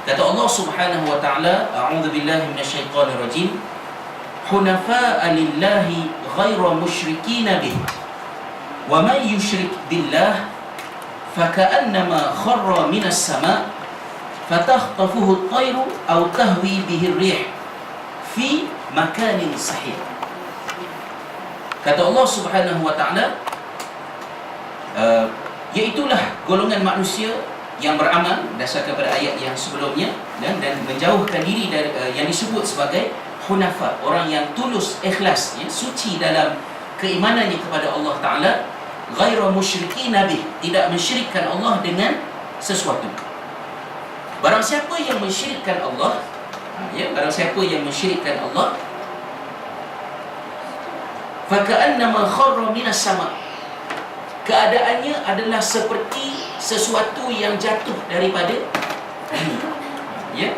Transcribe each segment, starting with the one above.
Kata Allah Subhanahu wa taala, a'udzu billahi minasyaitonir rajim, hunafa'a lillahi ghaira musyrikin bih wa man yusyrik billah faka'annama kharra minas sama' fatakhtafuhu at-tayru aw tahwi bihi ar-rih fi makanin sahih. Kata Allah Subhanahu wa taala, iaitulah golongan manusia yang beramal berdasarkan pada ayat yang sebelumnya dan menjauhkan diri dari yang disebut sebagai hunafa, orang yang tulus, ikhlas, ya, suci dalam keimanannya kepada Allah Ta'ala, ghaira musyrikin bih, tidak mensyirikkan Allah dengan sesuatu. Barang siapa yang mensyirikkan Allah, barang siapa yang mensyirikkan Allah, faka'annama kharra minas sama', keadaannya adalah seperti sesuatu yang jatuh daripada langit. Ya.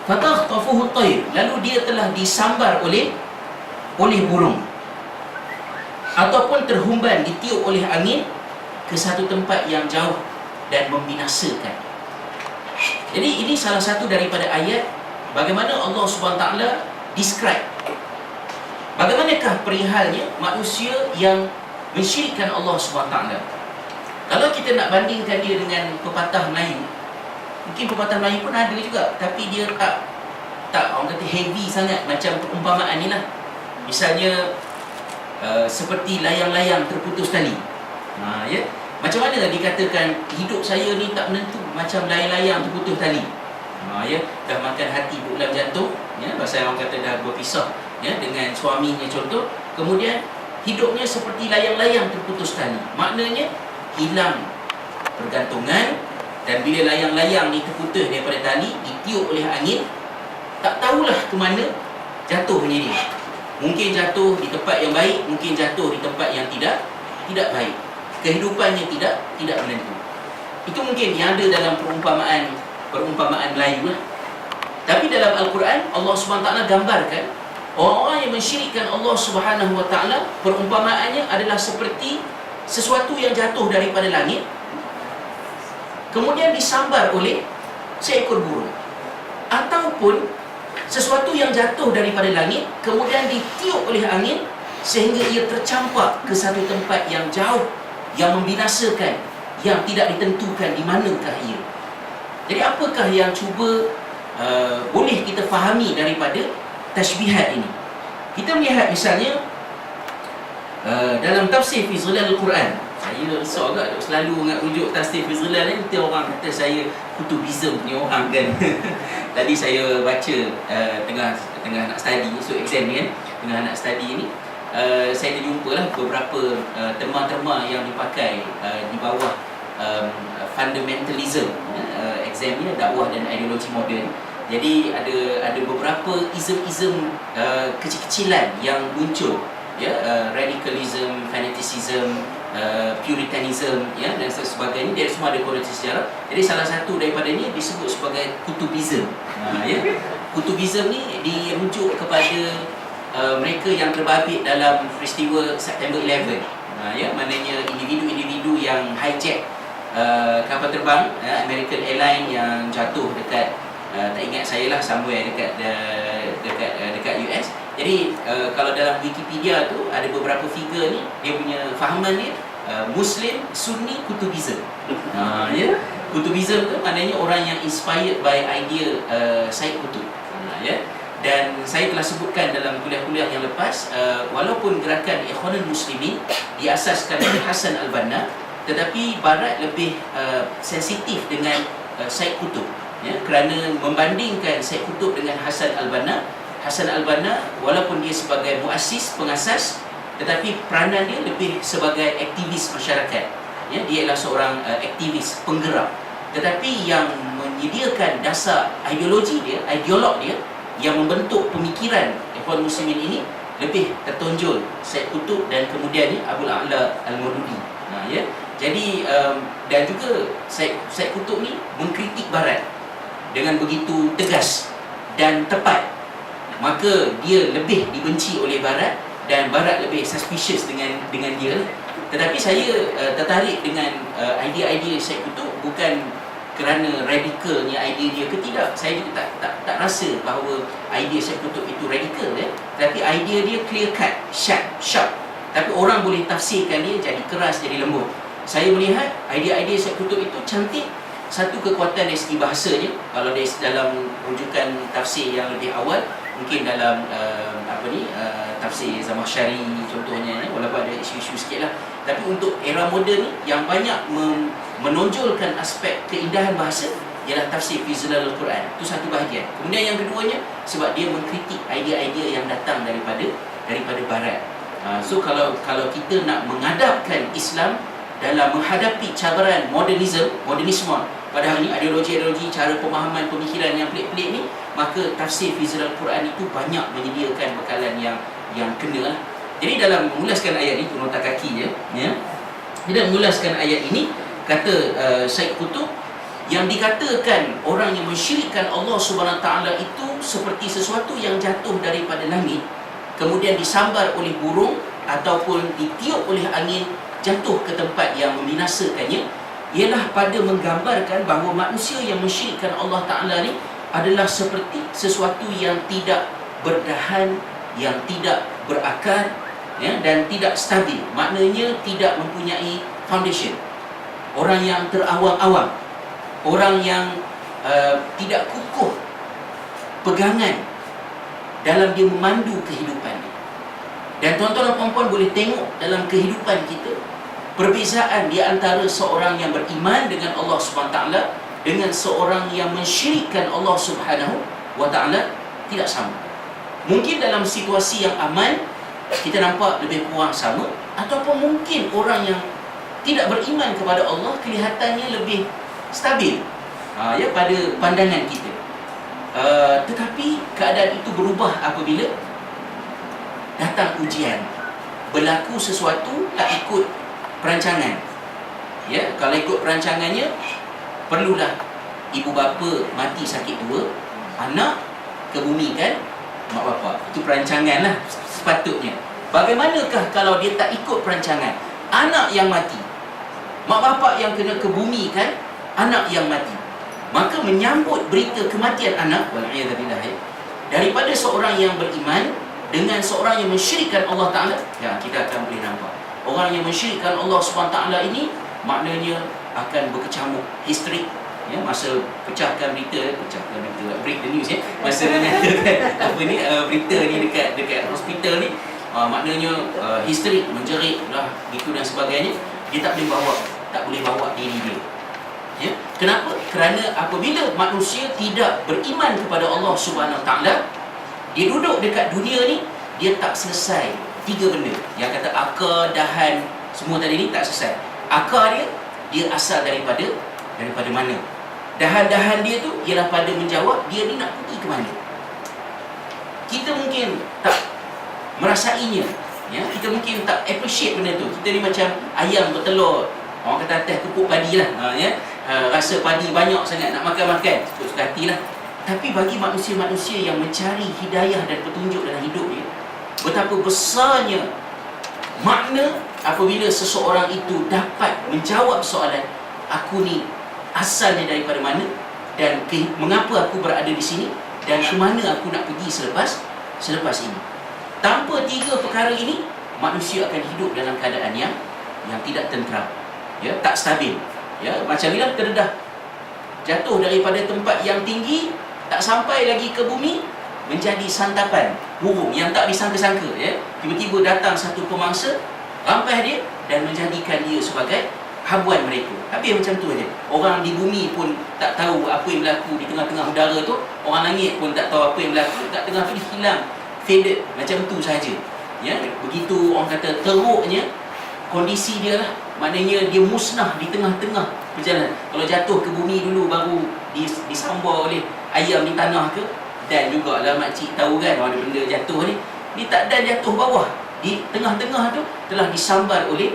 Fatakhtafuhu at-tayr, lalu dia telah disambar oleh burung ataupun terhumban, ditiup oleh angin ke satu tempat yang jauh dan membinasakan. Jadi ini salah satu daripada ayat bagaimana Allah Subhanahu taala describe bagaimanakah perihalnya manusia yang mensyirikkan Allah Subhanahu taala. Kalau kita nak bandingkan dia dengan pepatah Melayu, mungkin pepatah Melayu pun ada juga, tapi dia tak orang kata heavy sangat macam perumpamaan ni lah. Misalnya seperti layang-layang terputus tali. Ya. Macam mana dikatakan hidup saya ni tak menentu, macam layang-layang terputus tali. Ya, dah makan hati bulan jantung, ya, pasal orang kata dah berpisah, ya, dengan suaminya contoh. Kemudian hidupnya seperti layang-layang terputus tali. Maknanya hilang pergantungan, dan bila layang-layang ni terputus daripada tali, ditiup oleh angin, tak tahulah ke mana jatuhnya dia. Mungkin jatuh di tempat yang baik, mungkin jatuh di tempat yang tidak baik. Kehidupannya tidak menentu. Itu mungkin yang ada dalam perumpamaan Melayu lah. Tapi dalam Al-Quran, Allah SWT gambarkan orang-orang yang mensyirikkan Allah Subhanahu wa taala, perumpamaannya adalah seperti sesuatu yang jatuh daripada langit kemudian disambar oleh seekor burung, ataupun sesuatu yang jatuh daripada langit kemudian ditiup oleh angin sehingga ia tercampak ke satu tempat yang jauh, yang membinasakan, yang tidak ditentukan di manakah ia. Jadi apakah yang cuba boleh kita fahami daripada tashbihat ini? Kita melihat misalnya dalam tafsir fi zilal Al-Quran. Saya risau agak selalu nak rujuk tafsir fi zilal ni, nanti orang kata saya kutubism ni orang kan. Tadi saya baca tengah nak study, so exam ni kan, tengah nak study ni, saya terjumpalah beberapa terma-terma yang dipakai di bawah fundamentalism, exam ni dakwah dan ideologi moden. Jadi ada beberapa ism-ism kecil-kecilan yang muncul, ya, radicalism, fanaticism, puritanism, ya, dan sebagainya. Dia semua ada konotasi sejarah. Jadi salah satu daripadanya disebut sebagai kutubism. Ya, kutubism ni dirujuk kepada mereka yang terbabit dalam peristiwa September 11. Ya, maknanya individu-individu yang hijack kapal terbang, American Airlines yang jatuh dekat tak ingat saya lah, somewhere dekat US. Jadi kalau dalam Wikipedia tu ada beberapa figure ni, dia punya fahaman ni Muslim Sunni Kutubism. Ya, Kutubism tu maknanya orang yang inspired by idea Said Qutb. Ya. Dan saya telah sebutkan dalam kuliah-kuliah yang lepas, walaupun gerakan Ikhwanul Muslimin diasaskan oleh Hassan al-Banna, tetapi Barat lebih sensitif dengan Said Qutb, ya, kerana membandingkan Said Qutb dengan Hassan al-Banna. Hassan al-Banna walaupun dia sebagai muassis, pengasas, tetapi peranan dia lebih sebagai aktivis masyarakat. Ya, dia adalah seorang aktivis penggerak. Tetapi yang menyediakan dasar ideologi dia, ideolog dia, yang membentuk pemikiran Ikhwan Muslimin ini, lebih tertonjol Said Qutb dan kemudian ni Abul A'la Al-Maududi. Ya. Jadi dan juga Said Qutb ni mengkritik Barat dengan begitu tegas dan tepat. Maka dia lebih dibenci oleh Barat dan Barat lebih suspicious dengan dia. Tetapi saya tertarik dengan idea-idea Said Qutb bukan kerana radikalnya idea dia ke tidak. Saya juga tak rasa bahawa idea Syekh Qutb itu radikal, tapi idea dia clear cut, sharp. Tapi orang boleh tafsirkan dia jadi keras, jadi lembut. Saya melihat idea-idea Syekh Qutb itu cantik. Satu, kekuatan dari segi bahasanya. Kalau dari dalam rujukan tafsir yang lebih awal, mungkin dalam tafsir Zamakhsyari contohnya, walaupun ada isu-isu sikit lah. Tapi untuk era moden ni, yang banyak menonjolkan aspek keindahan bahasa ialah tafsir fi Zilalul Quran. Itu satu bahagian. Kemudian yang keduanya, sebab dia mengkritik idea-idea yang datang daripada barat. So kalau kita nak mengadapkan Islam dalam menghadapi cabaran modernisme pada hari ini, ideologi-ideologi, cara pemahaman pemikiran yang pelik-pelik ni, maka tafsir fi Zilalul Quran itu banyak menyediakan bekalan yang kena lah. Jadi dalam mengulaskan ayat ni, nota kaki je, dalam mengulaskan ayat ini, kata Syekh Qutb, yang dikatakan orang yang mensyirikkan Allah Subhanahu Taala itu seperti sesuatu yang jatuh daripada langit, kemudian disambar oleh burung ataupun ditiup oleh angin jatuh ke tempat yang membinasakannya, ialah pada menggambarkan bahawa manusia yang mensyirikkan Allah Ta'ala ni adalah seperti sesuatu yang tidak berdahan, yang tidak berakar, dan tidak stabil. Maknanya tidak mempunyai foundation. Orang yang terawang-awang, orang yang tidak kukuh pegangan dalam dia memandu kehidupan dia. Dan tuan-tuan dan puan-puan boleh tengok dalam kehidupan kita, perbezaan di antara seorang yang beriman dengan Allah SWT dengan seorang yang mensyirikkan Allah Subhanahu wa Ta'ala tidak sama. Mungkin dalam situasi yang aman kita nampak lebih kurang sama, ataupun mungkin orang yang tidak beriman kepada Allah kelihatannya lebih stabil pada pandangan kita. Tetapi keadaan itu berubah apabila datang ujian, berlaku sesuatu tak ikut perancangan. Kalau ikut perancangannya, perlulah ibu bapa mati sakit tua, anak kebumikan mak bapa. Itu perancangan lah sepatutnya. Bagaimanakah kalau dia tak ikut perancangan? Anak yang mati, mak bapa yang kena kebumikan, anak yang mati. Maka menyambut berita kematian anak, wal'iyadzubillah, daripada seorang yang beriman dengan seorang yang mensyirikkan Allah Ta'ala, kita akan boleh nampak orang yang mensyirikkan Allah SWT ini maknanya akan berkecamuk histerik. Masa pecahkan berita, break the news, masa menyatakan berita ni dekat hospital ni, maknanya histerik, menjerit lah, gitu dan sebagainya. Dia tak boleh bawa diri dia. Kenapa? Kerana apabila manusia tidak beriman kepada Allah Subhanahu Taala, dia duduk dekat dunia ni, dia tak selesai tiga benda. Yang kata akar, dahan, semua tadi ni tak selesai. Akar dia asal daripada mana? Dahan-dahan dia tu ialah pada menjawab dia ni nak pergi ke mana. Kita mungkin tak merasainya, kita mungkin tak appreciate benda tu. Kita ni macam ayam bertelur, orang kata atas kepuk padi lah, rasa padi banyak sangat, nak makan-makan, suka hati lah. Tapi bagi manusia-manusia yang mencari hidayah dan petunjuk dalam hidup dia, betapa besarnya makna apabila seseorang itu dapat menjawab soalan, aku ni asalnya daripada mana, dan mengapa aku berada di sini, dan ke mana aku nak pergi selepas ini. Tanpa tiga perkara ini, manusia akan hidup dalam keadaan yang tidak tenteram, tak stabil. Macam inilah terdedah, jatuh daripada tempat yang tinggi, tak sampai lagi ke bumi, menjadi santapan burung yang tak disangka-sangka. Tiba-tiba datang satu pemangsa, rampas dia dan menjadikan dia sebagai habuan mereka. Habis macam tu aja. Orang di bumi pun tak tahu apa yang berlaku di tengah-tengah udara tu. Orang langit pun tak tahu apa yang berlaku kat tengah tu, dia hilang, faded macam tu saja. Begitu orang kata teruknya kondisi dia lah. Maknanya dia musnah di tengah-tengah perjalanan. Kalau jatuh ke bumi dulu baru disambar oleh ayam di tanah ke, dan jugalah makcik tahu kan ada benda jatuh ni. Dia tak dan jatuh bawah, di tengah-tengah tu telah disambar oleh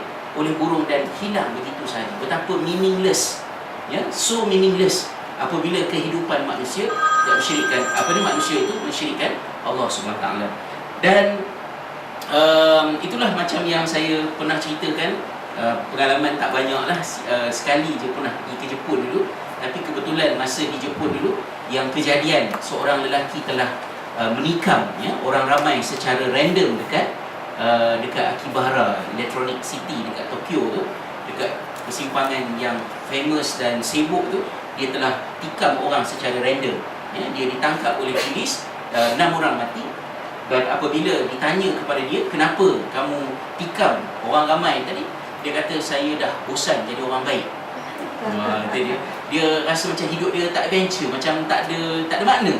burung dan hilang begitu saja. Betapa meaningless, so meaningless apabila kehidupan manusia yang mensyirikkan manusia itu mensyirikkan Allah Subhanahu Taala. Dan itulah macam yang saya pernah ceritakan, pengalaman tak banyak lah, sekali je pernah pergi ke Jepun dulu. Tapi kebetulan masa di Jepun dulu, yang kejadian seorang lelaki telah menikam orang ramai secara random dekat Akibahara Electronic City dekat Tokyo tu, dekat persimpangan yang famous dan sibuk tu. Dia telah tikam orang secara random. Dia ditangkap oleh polis, 6 orang mati. Dan apabila ditanya kepada dia, kenapa kamu tikam orang ramai tadi, dia kata, saya dah bosan jadi orang baik. Dia rasa macam hidup dia tak adventure, macam tak ada makna.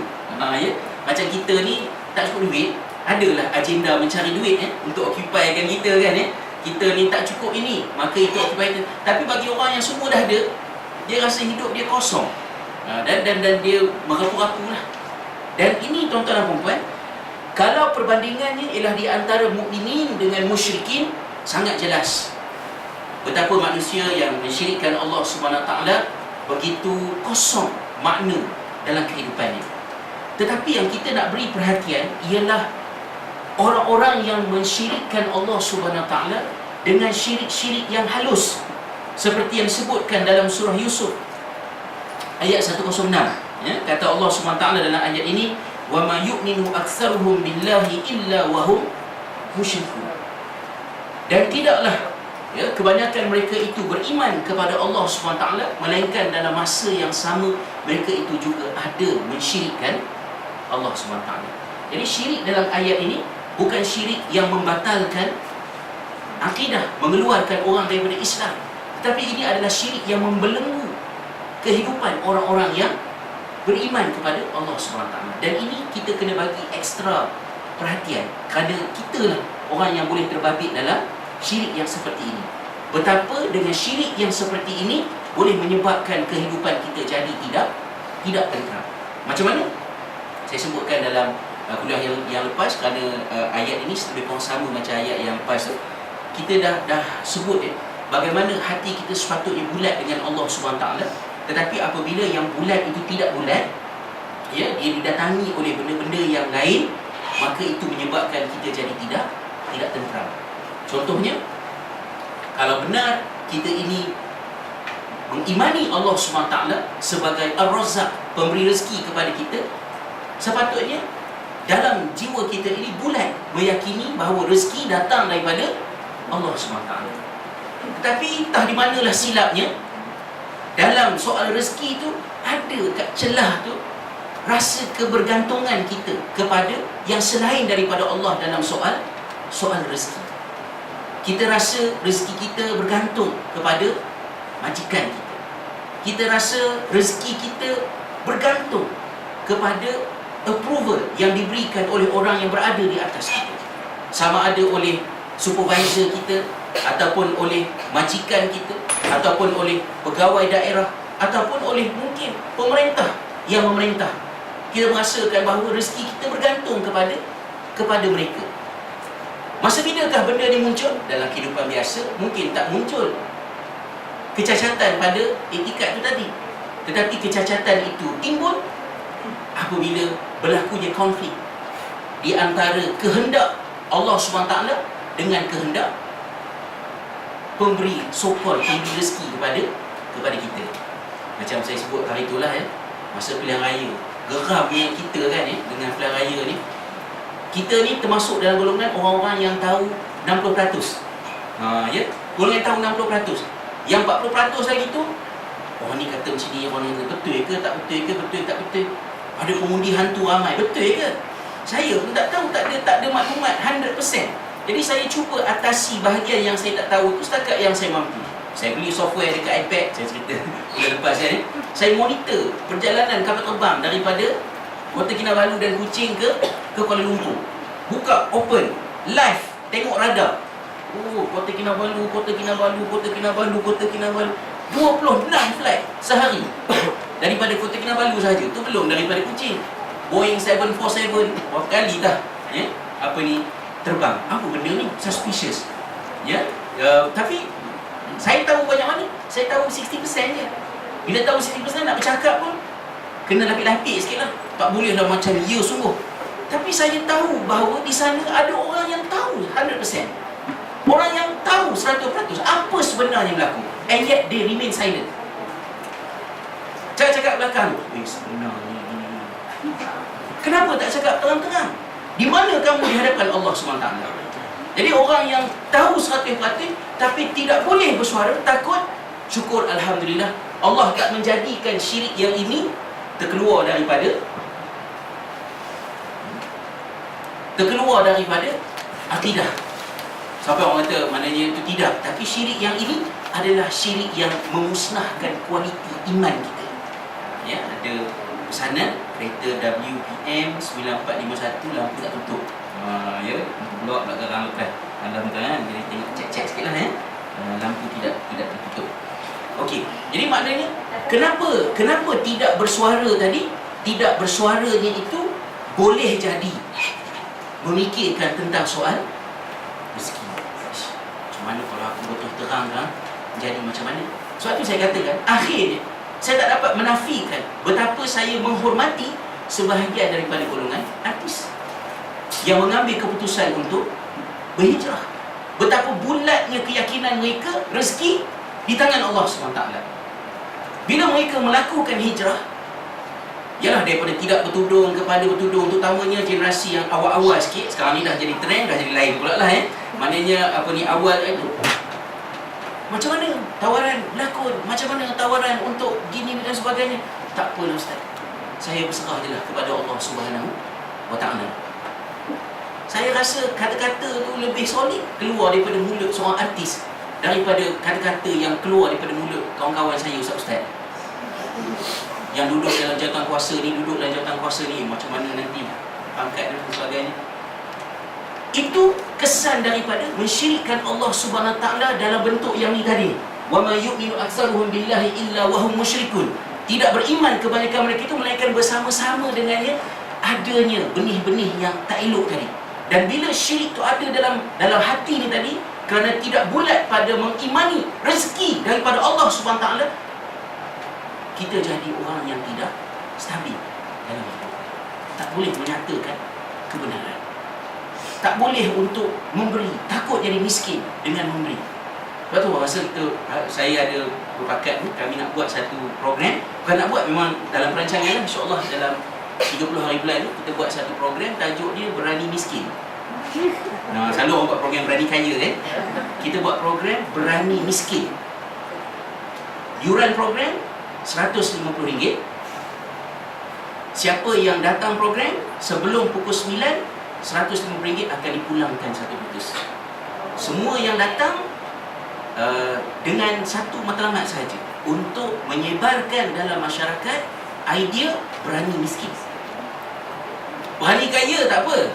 Ya? Macam kita ni tak cukup duit, adalah agenda mencari duit untuk occupykan kita kan. Kita ni tak cukup ini, maka itu occupy kita. Tapi bagi orang yang semua dah ada, dia rasa hidup dia kosong. Dan dia merapu-rapu lah. Dan ini tuan-tuan dan puan-puan, kalau perbandingannya ialah di antara mukminin dengan musyrikin, sangat jelas betapa manusia yang mensyirikkan Allah Subhanahu Taala begitu kosong makna dalam kehidupannya. Tetapi yang kita nak beri perhatian ialah orang-orang yang mensyirikkan Allah Subhanahu Taala dengan syirik-syirik yang halus, seperti yang disebutkan dalam surah Yusuf ayat 106. Kata Allah Subhanahu Taala dalam ayat ini, wa ma yu'minu aktsaruhum billahi illa wa hum musyrikun. Dan tidaklah kebanyakan mereka itu beriman kepada Allah SWT, melainkan dalam masa yang sama mereka itu juga ada mensyirikkan Allah SWT. Jadi syirik dalam ayat ini bukan syirik yang membatalkan akidah, mengeluarkan orang daripada Islam, tetapi ini adalah syirik yang membelenggu kehidupan orang-orang yang beriman kepada Allah SWT. Dan ini kita kena bagi ekstra perhatian, kerana kita lah orang yang boleh terbabit dalam syirik yang seperti ini. Betapa dengan syirik yang seperti ini boleh menyebabkan kehidupan kita jadi tidak tentram. Macam mana? Saya sebutkan dalam kuliah yang lepas, kerana ayat ini lebih kurang sama macam ayat yang lepas tu. Kita dah sebut bagaimana hati kita sepatutnya bulat dengan Allah SWT. Tetapi apabila yang bulat itu tidak bulat, dia didatangi oleh benda-benda yang lain, maka itu menyebabkan kita jadi tidak tentram. Contohnya, kalau benar kita ini mengimani Allah SWT sebagai Ar-Razzaq, pemberi rezeki kepada kita, sepatutnya dalam jiwa kita ini bulat meyakini bahawa rezeki datang daripada Allah SWT. Tetapi entah di manalah silapnya, dalam soal rezeki itu ada kat celah tu rasa kebergantungan kita kepada yang selain daripada Allah dalam soal rezeki. Kita rasa rezeki kita bergantung kepada majikan kita. Kita rasa rezeki kita bergantung kepada approval yang diberikan oleh orang yang berada di atas kita. Sama ada oleh supervisor kita, ataupun oleh majikan kita, ataupun oleh pegawai daerah, ataupun oleh mungkin pemerintah yang memerintah. Kita merasakan bahawa rezeki kita bergantung kepada mereka. Masa bilakah benda ni muncul? Dalam kehidupan biasa mungkin tak muncul kecacatan pada etikat itu tadi. Tetapi kecacatan itu timbul apabila berlakunya konflik di antara kehendak Allah SWT dengan kehendak pemberi sokol, pemberi rezeki kepada kita. Macam saya sebut hari itulah masa pilihan raya, geramnya kita kan dengan pilihan raya ni. Kita ni termasuk dalam golongan orang-orang yang tahu 60%. Golongan yang tahu 60%. Yang 40% lagi tu, orang ni kata macam ni, orang ni kata betul ke tak betul ke, betul tak betul. Ada pengundi hantu ramai, betul ke? Saya pun tak tahu, tak ada maklumat 100%. Jadi saya cuba atasi bahagian yang saya tak tahu tu setakat yang saya mampu. Saya beli software dekat iPad, saya cerita bulan lepas kan. Saya monitor perjalanan kapal terbang daripada Kota Kinabalu dan Kuching ke Kuala Lumpur. Buka, open, live, tengok radar. Kota Kinabalu, Kota Kinabalu, Kota Kinabalu, Kota Kinabalu. 26 flight sehari daripada Kota Kinabalu saja. Tu belum daripada Kuching. Boeing 747 berapa kali dah terbang. Apa benda ni? Suspicious. Tapi saya tahu banyak mana? Saya tahu 60% je. Bila tahu 60% nak bercakap pun kena lapik-lapik sikit lah. Tak boleh lah macam sungguh. Tapi saya tahu bahawa di sana ada orang yang tahu 100%. Orang yang tahu 100% apa sebenarnya berlaku. And yet they remain silent. Jangan cakap belakang. Sebenarnya ini. Kenapa tak cakap terang-terang? Di mana kamu di hadapan Allah SWT? Jadi orang yang tahu 100% tapi tidak boleh bersuara, takut, syukur Alhamdulillah Allah tak menjadikan syirik yang ini terkeluar daripada akidah. Sampai orang kata maknanya itu tidak. Tapi syirik yang ini adalah syirik yang memusnahkan kualiti iman kita. Ya, ada pesanan kereta WPM 9451 lampu tak tutup. Ya, blok belakang lepas. Dalam kan, jadi tengok cek sikitlah ya. Lampu tidak tertutup. Okey. Jadi maknanya kenapa tidak bersuara tadi? Tidak bersuaranya itu boleh jadi memikirkan tentang soal rezeki. Macam mana kalau aku betul terang jadi macam mana? Sebab tu saya katakan akhirnya saya tak dapat menafikan betapa saya menghormati sebahagian daripada golongan artis yang mengambil keputusan untuk berhijrah. Betapa bulatnya keyakinan mereka, rezeki di tangan Allah SWT. Bila mereka melakukan hijrah, ialah daripada tidak bertudung kepada bertudung, terutamanya generasi yang awal-awal sikit. Sekarang ni dah jadi trend, dah jadi lain pula lah Maknanya awal itu macam mana tawaran berlakon, macam mana tawaran untuk gini dan sebagainya. Tak apa Ustaz, saya berserah je lah kepada Allah SWT. Saya rasa kata-kata tu lebih solid keluar daripada mulut seorang artis daripada kata-kata yang keluar daripada mulut kawan-kawan saya ustaz-ustaz yang duduk dalam jawatan kuasa ni, macam mana nanti pangkat dan sebagainya. Itu kesan daripada mensyirikkan Allah Subhanahu Taala dalam bentuk yang ni tadi. Wa ma yu'minu aktsaruhum billahi illa wa hum musyrikun. Tidak beriman kebanyakan mereka itu melainkan bersama-sama dengannya adanya benih-benih yang tak elok tadi. Dan bila syirik itu ada dalam hati ni tadi, kerana tidak bulat pada mengimani rezeki daripada Allah Subhanahu Taala, kita jadi orang yang tidak stabil dalam hidup. Tak boleh menyatakan kebenaran. Tak boleh untuk memberi, takut jadi miskin dengan memberi. Sebab tu masa saya ada berpakat ni, kami nak buat satu program. Bukan nak buat, memang dalam perancangan lah, insyaAllah dalam 30 hari bulan ni kita buat satu program, tajuk dia Berani Miskin. Selalu orang buat program berani kaya Kita buat program Berani Miskin. Yuran program RM150. Siapa yang datang program sebelum pukul 9, RM150 akan dipulangkan satu butus. Semua yang datang dengan satu matlamat sahaja, untuk menyebarkan dalam masyarakat idea berani miskin. Berani kaya tak apa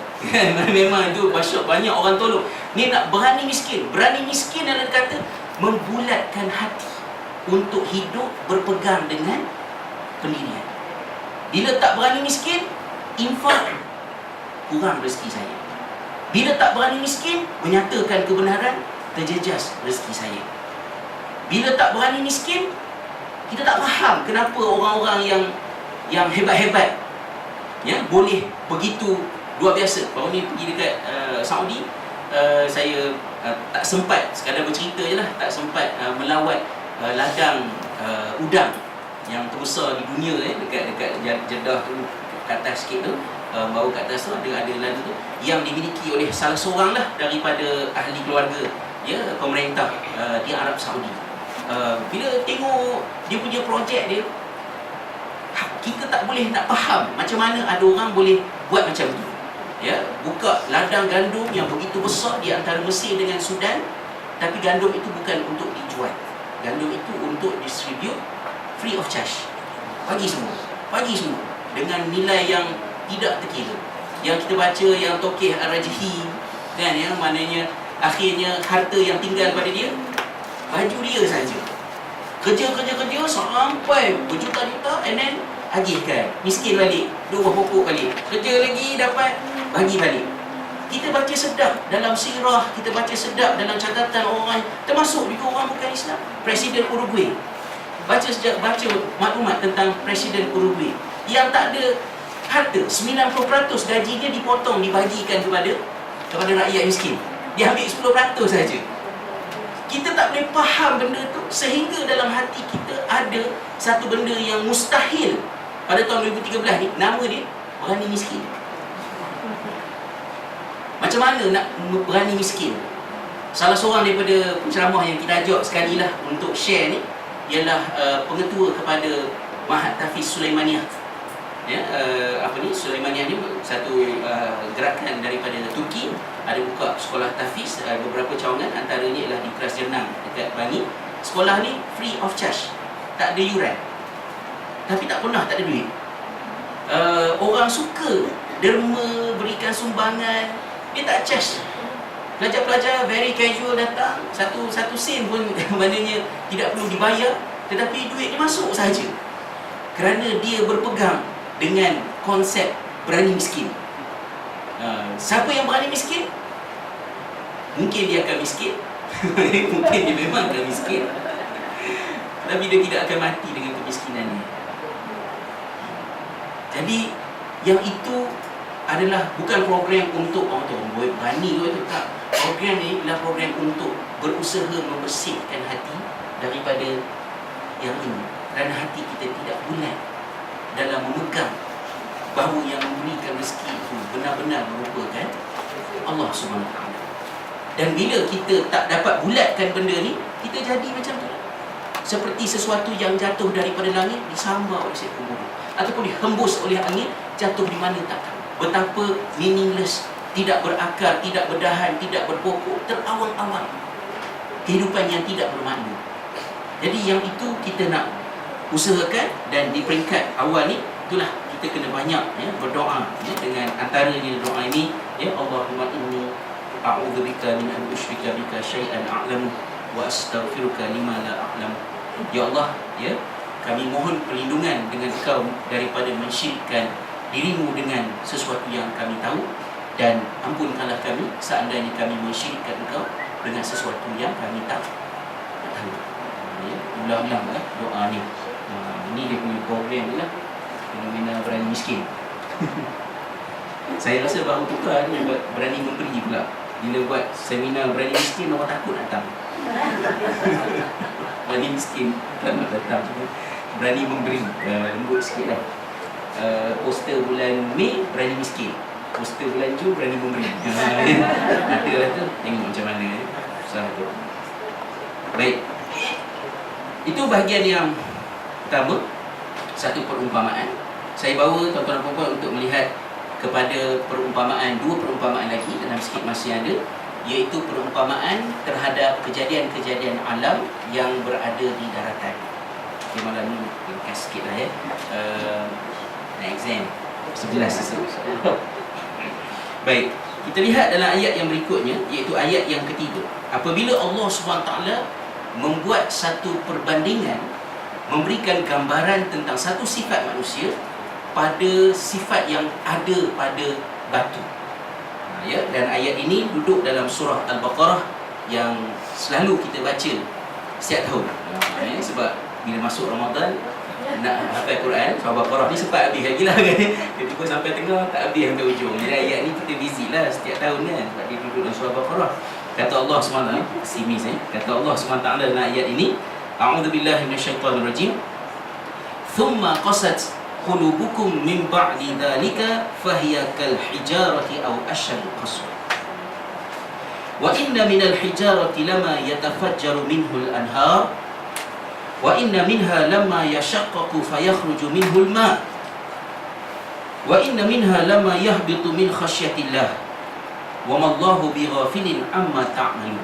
memang itu masyarakat banyak orang tolong. Ni nak berani miskin. Berani miskin adalah kata membulatkan hati untuk hidup berpegang dengan pendirian. Bila tak berani miskin, infak, kurang rezeki saya. Bila tak berani miskin, menyatakan kebenaran, terjejas rezeki saya. Bila tak berani miskin, kita tak faham kenapa orang-orang yang hebat-hebat boleh begitu luar biasa. Baru ni pergi dekat Saudi, saya tak sempat, sekadar bercerita je lah, tak sempat melawat ladang udang yang terbesar di dunia dekat Jeddah tu, kat atas sikit tu, baru kat atas tu ada ladang tu yang dimiliki oleh salah seorang lah daripada ahli keluarga pemerintah di Arab Saudi. Bila tengok dia punya projek dia, kita tak boleh nak faham macam mana ada orang boleh buat macam tu. Buka ladang gandum yang begitu besar di antara Mesir dengan Sudan, tapi gandum itu bukan untuk dijual. Gandum itu untuk distribute free of charge. Bagi semua dengan nilai yang tidak terkira. Yang kita baca yang Tokeh Ar-Rajhi kan, maknanya akhirnya harta yang tinggal pada dia baju dia saja. Kerja sampai berjuta-juta, and then agihkan, miskin balik, dua pokok balik, kerja lagi dapat, bagi balik. Kita baca sedap dalam sirah, kita baca sedap dalam catatan orang, termasuk juga orang bukan Islam, Presiden Uruguay. Baca maklumat tentang Presiden Uruguay yang tak ada harta, 90% gaji dia dipotong, dibagikan kepada rakyat miskin. Dia ambil 10% saja. kita tak boleh faham benda tu, sehingga dalam hati kita ada satu benda yang mustahil pada tahun 2013 ni, nama dia berani miskin. Macam mana nak berani miskin? Salah seorang daripada penceramah yang kita ajak sekali lah untuk share ni ialah pengetua kepada Mahat Tahfiz Sulaimaniyah. Ya, Sulaimaniyah ni satu gerakan daripada Turki, ada buka sekolah tahfiz, beberapa cawangan, antaranya ialah di Keras Jernang dekat Bangi. Sekolah ni free of charge, tak ada yuran, tapi tak pernah tak ada duit. Orang suka derma, berikan sumbangan, dia tak charge. Pelajar-pelajar very casual datang, satu sen pun maknanya tidak perlu dibayar, tetapi duit dia masuk sahaja, kerana dia berpegang dengan konsep berani miskin. Siapa yang berani miskin? Mungkin dia akan miskin mungkin dia memang akan miskin, tapi dia tidak akan mati dengan kemiskinannya. Jadi yang itu adalah bukan program untuk orang tu berani tu, tak. Program ni adalah program untuk berusaha membersihkan hati daripada yang ini, kerana hati kita tidak bulat dalam memegang bahawa yang memberikan rezeki itu benar-benar merupakan Allah SWT. Dan bila kita tak dapat bulatkan benda ni, kita jadi macam tu, seperti sesuatu yang jatuh daripada langit, disambar oleh seekor burung, ataupun dihembus oleh angin, jatuh di mana tak tahu. Betapa meaningless, tidak berakar, tidak berdahan, tidak berpokok, terawang-awang, kehidupan yang tidak bermakna. Jadi yang itu kita nak usahakan, dan di peringkat awal ni itulah kita kena banyak berdoa dengan antaranya doa ini, Allahumma inni a'udzubika min an usyrika bika syai'an a'lamu wa astaghfiruka lima la a'lamu. Ya Allah, kami mohon perlindungan dengan Engkau daripada mensyirikkan dirimu dengan sesuatu yang kami tahu, dan ampunkanlah kami seandainya kami mensyirikkan Engkau dengan sesuatu yang kami tak tahu. Ulang-ulang doa ni. Ini dia punya program ni lah, fenomena berani miskin. Saya rasa baru tukar ni berani memberi pula. Bila buat seminar berani miskin, orang takut datang. Berani miskin tak nak datang, berani memberi, lembut sikit lah. Poster bulan Mei berani miskin, poster bulan Jun berani memberi. Ada lah tu, tengok macam mana susah tu. Baik, itu bahagian yang pertama, satu perumpamaan. Saya bawa tuan-tuan dan puan-puan untuk melihat kepada perumpamaan, dua perumpamaan lagi dalam sikit masa yang ada, iaitu perumpamaan terhadap kejadian-kejadian alam yang berada di daratan. Okay, malam ni ringkas sikit lah exam 11 esok. Baik, kita lihat dalam ayat yang berikutnya, iaitu ayat yang ketiga. Apabila Allah SWT membuat satu perbandingan, memberikan gambaran tentang satu sifat manusia pada sifat yang ada pada batu. Dan ayat ini duduk dalam surah Al-Baqarah yang selalu kita baca setiap tahun. Sebab bila masuk Ramadan nak hafal Quran, surah Al-Baqarah ni sempat habis lagi lah kan. Tiba-tiba sampai tengah tak habis sampai ujung. Jadi ayat ni kita visit lah setiap tahun kan, sebab dia duduk dalam surah Al-Baqarah. Kata Allah SWT, kata Allah SWT dalam ayat ini, A'udzubillahi minasyaitonirrajim. Thumma qasat qulubukum min ba'di dzalika fahiya kal hijarati aw ashaddu qaswa. Wa inna minal hijarati lama yatafajjaru minhu al-anhar wa inna minha lama yashaqqaqu fayakhruju minhu al-ma' wa inna minha lama yahbitu min khasyatillah wa ma Allahu bighafilin amma ta'malun.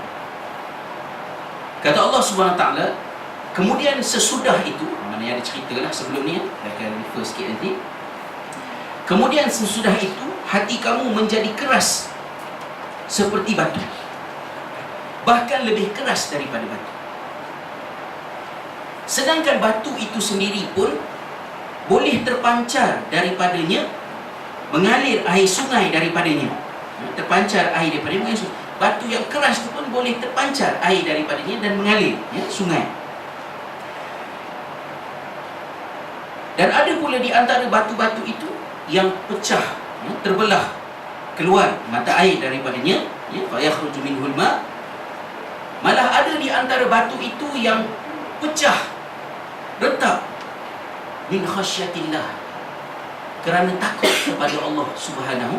Kata Allah SWT, kemudian sesudah itu, mana ada cerita lah sebelum ni, akan refer sikit nanti. Kemudian sesudah itu, hati kamu menjadi keras seperti batu, bahkan lebih keras daripada batu. Sedangkan batu itu sendiri pun boleh terpancar daripadanya, mengalir air sungai daripadanya. Terpancar air daripadanya, batu yang keras itu pun boleh terpancar air daripadanya dan mengalir sungai. Dan ada pula di antara batu-batu itu yang pecah, terbelah, keluar mata air daripadanya, fa yakhruju minhul ma, Malah ada di antara batu itu yang pecah, retak, min khasyatillah, kerana takut kepada Allah Subhanahu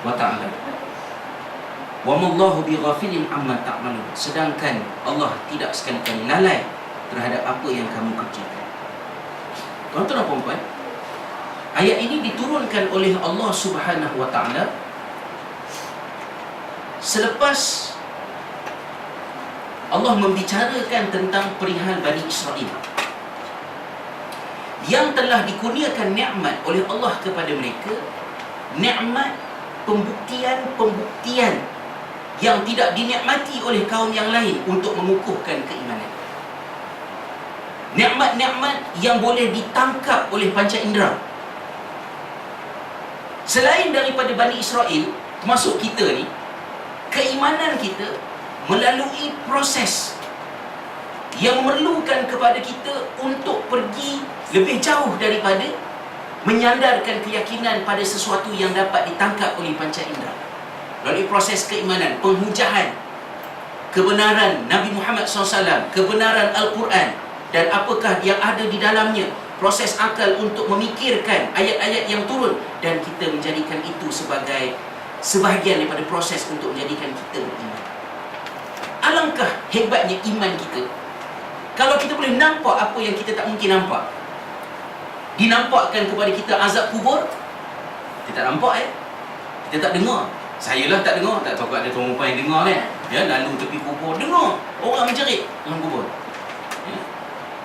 wa ta'ala. Wa mallahu bighafilin amma ta'malun. Sedangkan Allah tidak sekali-kali lalai terhadap apa yang kamu kerjakan. Tuan-tuan dan puan-puan, ayat ini diturunkan oleh Allah Subhanahu wa ta'ala selepas Allah membicarakan tentang perihal Bani Israel yang telah dikurniakan nikmat oleh Allah kepada mereka, nikmat pembuktian yang tidak dinikmati oleh kaum yang lain untuk mengukuhkan keimanan. Nikmat-nikmat yang boleh ditangkap oleh panca indera. Selain daripada Bani Israel, termasuk kita ni, keimanan kita melalui proses yang memerlukan kepada kita untuk pergi lebih jauh daripada menyandarkan keyakinan pada sesuatu yang dapat ditangkap oleh panca indera. Melalui proses keimanan, penghujahan kebenaran Nabi Muhammad SAW, kebenaran Al-Quran dan apakah yang ada di dalamnya, proses akal untuk memikirkan ayat-ayat yang turun, dan kita menjadikan itu sebagai sebahagian daripada proses untuk menjadikan kita beriman. Alangkah hebatnya iman kita kalau kita boleh nampak apa yang kita tak mungkin nampak. Dinampakkan kepada kita azab kubur, kita tak nampak kita tak dengar. Saya lah tak dengar, tak tahu ada perempuan yang dengar kan. Ya, lalu tepi kubur, dengar orang menjerit dalam kubur.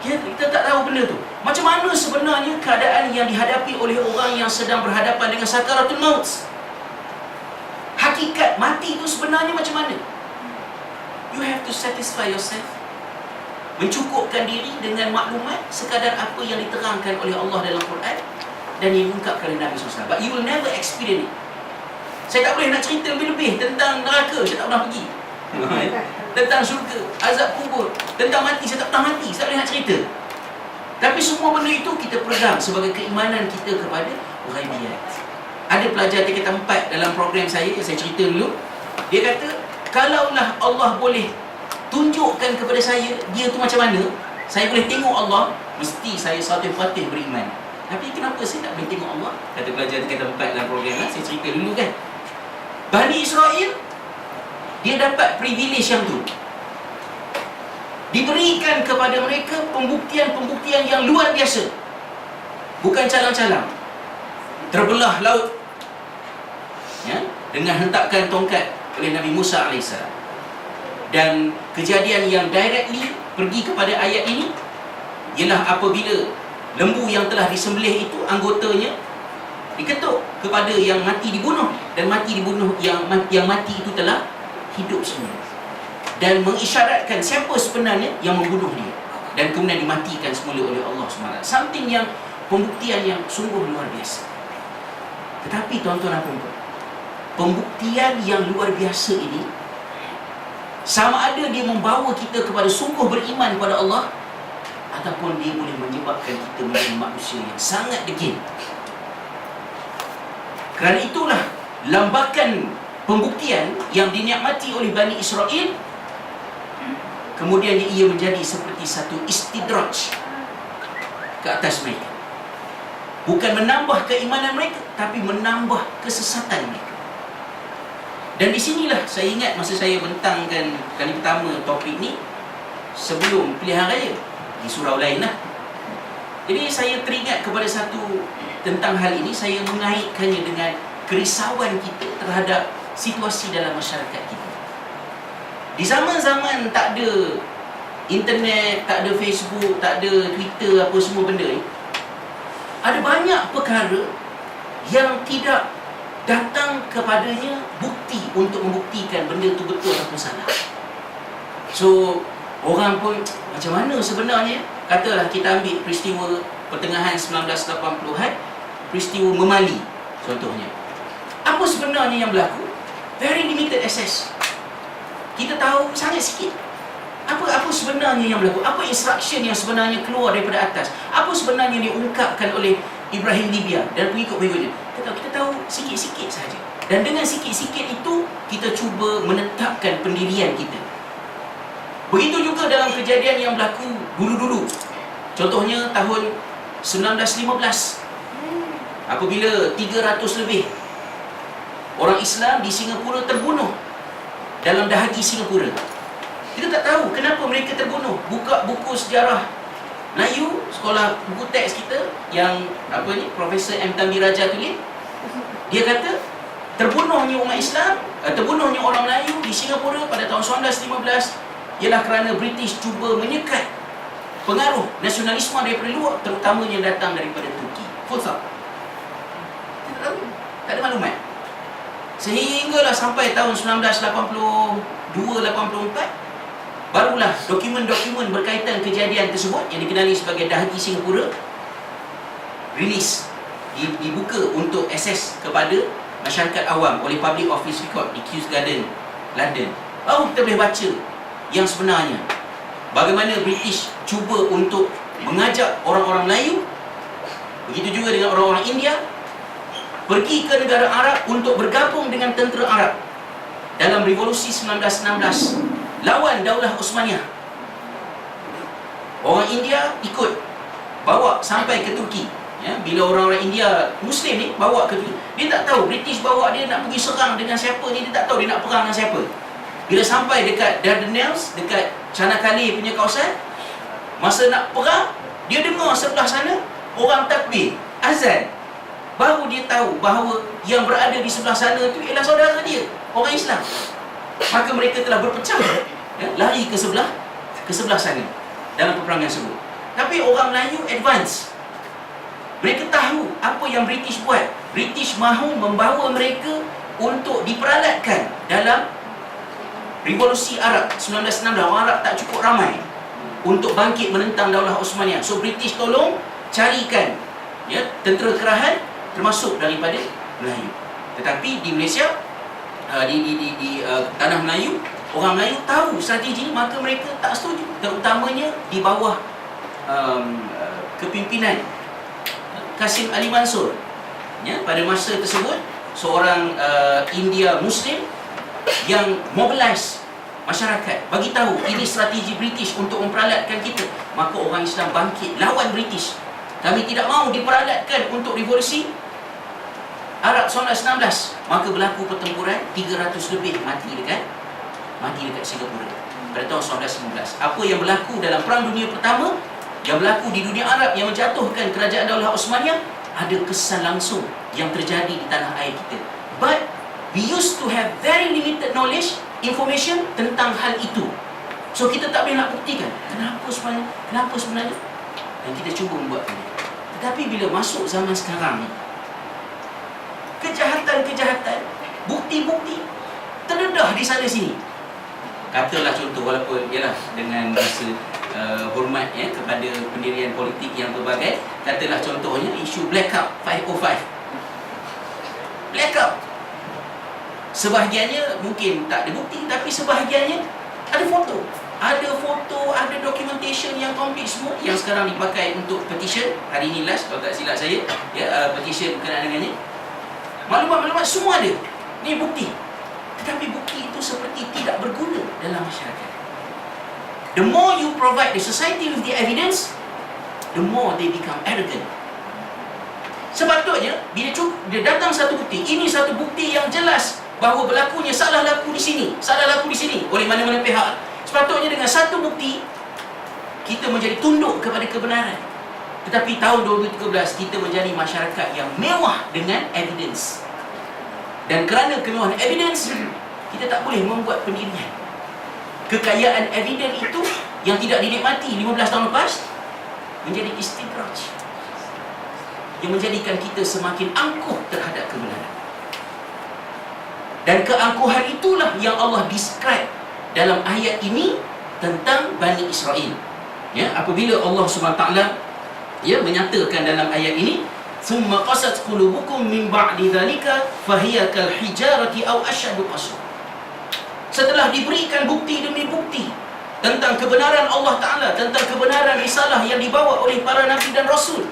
Ya, kita tak tahu benda tu. Macam mana sebenarnya keadaan yang dihadapi oleh orang yang sedang berhadapan dengan sakaratul maut? Hakikat mati itu sebenarnya macam mana? You have to satisfy yourself, mencukupkan diri dengan maklumat sekadar apa yang diterangkan oleh Allah dalam Quran dan yang diungkapkan oleh Nabi SAW. But you will never experience it. Saya tak boleh nak cerita lebih-lebih tentang neraka, saya tak pernah pergi. Tentang syurga, azab kubur, tentang mati, saya tak pernah mati, saya tak boleh nak cerita. Tapi semua benda itu kita pegang sebagai keimanan kita kepada ghaibiyat. Ada pelajar tingkatan 4 dalam program saya yang saya cerita dulu. Dia kata, kalaulah Allah boleh tunjukkan kepada saya dia tu macam mana, saya boleh tengok Allah, mesti saya salatul fatih beriman. Tapi kenapa saya tak boleh tengok Allah? Kata pelajar tingkatan 4 dalam program lah, saya cerita dulu kan. Bani Israel, dia dapat privilege yang tu. Diberikan kepada mereka pembuktian-pembuktian yang luar biasa. Bukan calang-calang. Terbelah laut, ya, dengan hentakan tongkat oleh Nabi Musa AS. Dan kejadian yang directly pergi kepada ayat ini ialah apabila lembu yang telah disembelih itu, anggotanya diketuk kepada yang mati dibunuh, dan mati dibunuh yang mati itu telah hidup semula, dan mengisyaratkan siapa sebenarnya yang membunuh dia, dan kemudian dimatikan semula oleh Allah SWT. Something yang pembuktian yang sungguh luar biasa. Tetapi tuan-tuan dan puan-puan, pembuktian yang luar biasa ini sama ada dia membawa kita kepada sungguh beriman kepada Allah, ataupun dia boleh menyebabkan kita menjadi manusia yang sangat degil. Kerana itulah lambakan pembuktian yang dinikmati oleh Bani Israel, kemudian ia menjadi seperti satu istidraj ke atas mereka. Bukan menambah keimanan mereka, tapi menambah kesesatan mereka. Dan di sinilah saya ingat masa saya bentangkan kali pertama topik ni sebelum pilihan raya di surau lain lah. Jadi saya teringat kepada satu tentang hal ini. Saya mengaitkannya dengan kerisauan kita terhadap situasi dalam masyarakat kita. Di zaman-zaman tak ada internet, tak ada Facebook, tak ada Twitter, apa semua benda ni, ada banyak perkara yang tidak datang kepadanya bukti untuk membuktikan benda tu betul atau salah. So, orang pun macam mana sebenarnya? Katalah kita ambil peristiwa pertengahan 1980-an, peristiwa Memali contohnya. Apa sebenarnya yang berlaku? Very limited access. Kita tahu sangat sikit. Apa sebenarnya yang berlaku? Apa instruction yang sebenarnya keluar daripada atas? Apa sebenarnya yang diungkapkan oleh Ibrahim Libya dan pengikut-pengikutnya? Kita tahu sikit-sikit saja. Dan dengan sikit-sikit itu, kita cuba menetapkan pendirian kita. Begitu juga dalam kejadian yang berlaku dulu-dulu. Contohnya tahun 1915, apabila 300 lebih orang Islam di Singapura terbunuh dalam dahagi Singapura. Kita tak tahu kenapa mereka terbunuh. Buka buku sejarah Melayu, sekolah buku teks kita yang Profesor M. Tan B. Raja tulis, dia kata terbunuhnya umat Islam, terbunuhnya orang Melayu di Singapura pada tahun 1915 ialah kerana British cuba menyekat pengaruh nasionalisme daripada luar, terutamanya datang daripada Turki. Full stop. Kita tak tahu, tak ada maklumat. Sehinggalah sampai tahun 1982-84 barulah dokumen-dokumen berkaitan kejadian tersebut yang dikenali sebagai dahagi Singapura rilis, dibuka untuk akses kepada masyarakat awam oleh Public Office Record di Kew Gardens, London. Baru kita boleh baca yang sebenarnya, bagaimana British cuba untuk mengajak orang-orang Melayu, begitu juga dengan orang-orang India, pergi ke negara Arab untuk bergabung dengan tentera Arab dalam revolusi 1916 lawan Daulah Osmaniyah. Orang India ikut, bawa sampai ke Turki. Ya, bila orang-orang India Muslim ni bawa ke Turki, dia tak tahu British bawa dia nak pergi serang dengan siapa ni, dia tak tahu dia nak perang dengan siapa. Bila sampai dekat Dardanelles, dekat Çanakkale punya kawasan, masa nak perang, dia dengar sebelah sana orang takbir, azan. Baru dia tahu bahawa yang berada di sebelah sana tu ialah saudara dia, orang Islam. Maka mereka telah berpecah, ya, lari ke sebelah sana dalam peperangan tersebut. Tapi orang Melayu advance. Mereka tahu apa yang British buat. British mahu membawa mereka untuk diperalatkan dalam revolusi Arab 1916. Orang Arab tak cukup ramai untuk bangkit menentang Daulah Osmaniyah. So British tolong carikan, ya, tentera kerahan termasuk daripada Melayu. Tetapi di Malaysia, di tanah Melayu, orang Melayu tahu strategi ini, maka mereka tak setuju, terutamanya di bawah kepimpinan Kasim Ali Mansur. Ya, pada masa tersebut, seorang India Muslim yang mobilize masyarakat, bagi tahu ini strategi British untuk memperalatkan kita. Maka orang Islam bangkit lawan British. Kami tidak mahu diperalatkan untuk revolusi Arab 1916. Maka berlaku pertempuran, 300 lebih mati dekat Singapura pada tahun 1919. Apa yang berlaku dalam Perang Dunia Pertama, yang berlaku di dunia Arab yang menjatuhkan kerajaan Daulah Osmaniyah, ada kesan langsung yang terjadi di tanah air kita. But we used to have very limited knowledge, information tentang hal itu. So kita tak boleh nak buktikan kenapa sebenarnya, dan kita cuba membuatnya. Tetapi bila masuk zaman sekarang ni, kejahatan, bukti-bukti terdedah di sana sini. Katalah contoh, walaupun ialah dengan rasa hormat, ya, kepada pendirian politik yang berbagai, katalah contohnya isu Blackout 505. Blackout, sebahagiannya mungkin tak ada bukti, tapi sebahagiannya ada foto, ada documentation yang komplit semua, yang sekarang dipakai untuk petition. Hari ini last, kalau tak silap saya, ya, petition berkenaan dengannya. Maklumat-maklumat semua ada. Ni bukti. Tetapi bukti itu seperti tidak berguna dalam masyarakat. The more you provide the society with the evidence, the more they become arrogant. Sepatutnya bila dia datang satu bukti, ini satu bukti yang jelas bahawa berlakunya salah laku di sini oleh mana-mana pihak. Sepatutnya dengan satu bukti kita menjadi tunduk kepada kebenaran. Tetapi tahun 2013 kita menjadi masyarakat yang mewah dengan evidence. Dan kerana kemewahan evidence, kita tak boleh membuat pendirian. Kekayaan evidence itu yang tidak dinikmati 15 tahun lepas menjadi istidraj, yang menjadikan kita semakin angkuh terhadap kebenaran. Dan keangkuhan itulah yang Allah describe dalam ayat ini tentang Bani Israel. Ya, apabila Allah SWT, ya, menyatakan dalam ayat ini, "Tsumma qasat qulubukum min ba'di dzalika fahiya kal hijarati aw asyaddu qaswa." Setelah diberikan bukti demi bukti tentang kebenaran Allah Ta'ala, tentang kebenaran risalah yang dibawa oleh para nabi dan rasul,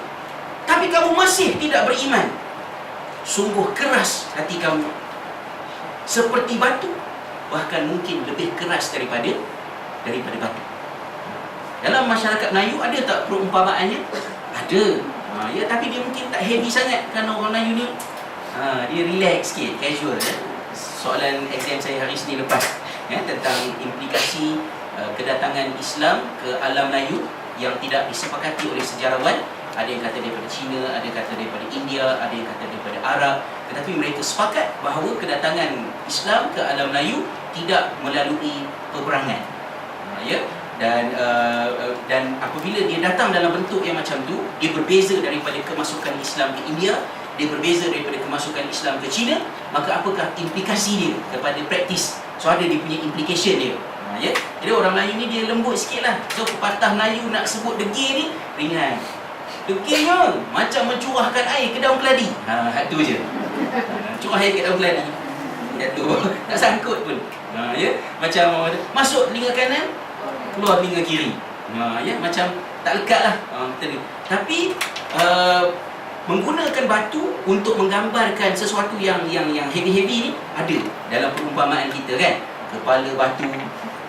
tapi kamu masih tidak beriman, sungguh keras hati kamu, seperti batu, bahkan mungkin lebih keras daripada daripada batu. Dalam masyarakat Melayu ada tak perumpamaannya? Ada. Ya, tapi dia mungkin tak heavy sangat kerana orang Melayu ni dia relax sikit, casual. Soalan exam saya hari Senin lepas tentang implikasi kedatangan Islam ke alam Melayu yang tidak disepakati oleh sejarawan. Ada yang kata daripada China, ada yang kata daripada India, ada yang kata daripada Arab. Tetapi mereka sepakat bahawa kedatangan Islam ke alam Melayu tidak melalui peperangan. Dan apabila dia datang dalam bentuk yang macam tu, dia berbeza daripada kemasukan Islam ke India, dia berbeza daripada kemasukan Islam ke China, maka apakah implikasi dia kepada praktis? So ada dia punya implication dia. Jadi orang Melayu ni dia lembut sikit lah. So pepatah Melayu nak sebut degil ni ringan. Degil je macam mencurahkan air ke daun keladi. Tu je. Curah air ke daun keladi. Tu tak sangkut pun. Macam masuk telinga kanan, keluar telinga kiri. Macam tak lekat lah. Tapi menggunakan batu untuk menggambarkan sesuatu yang heavy-heavy ni ada dalam perumpamaan kita kan. Kepala batu,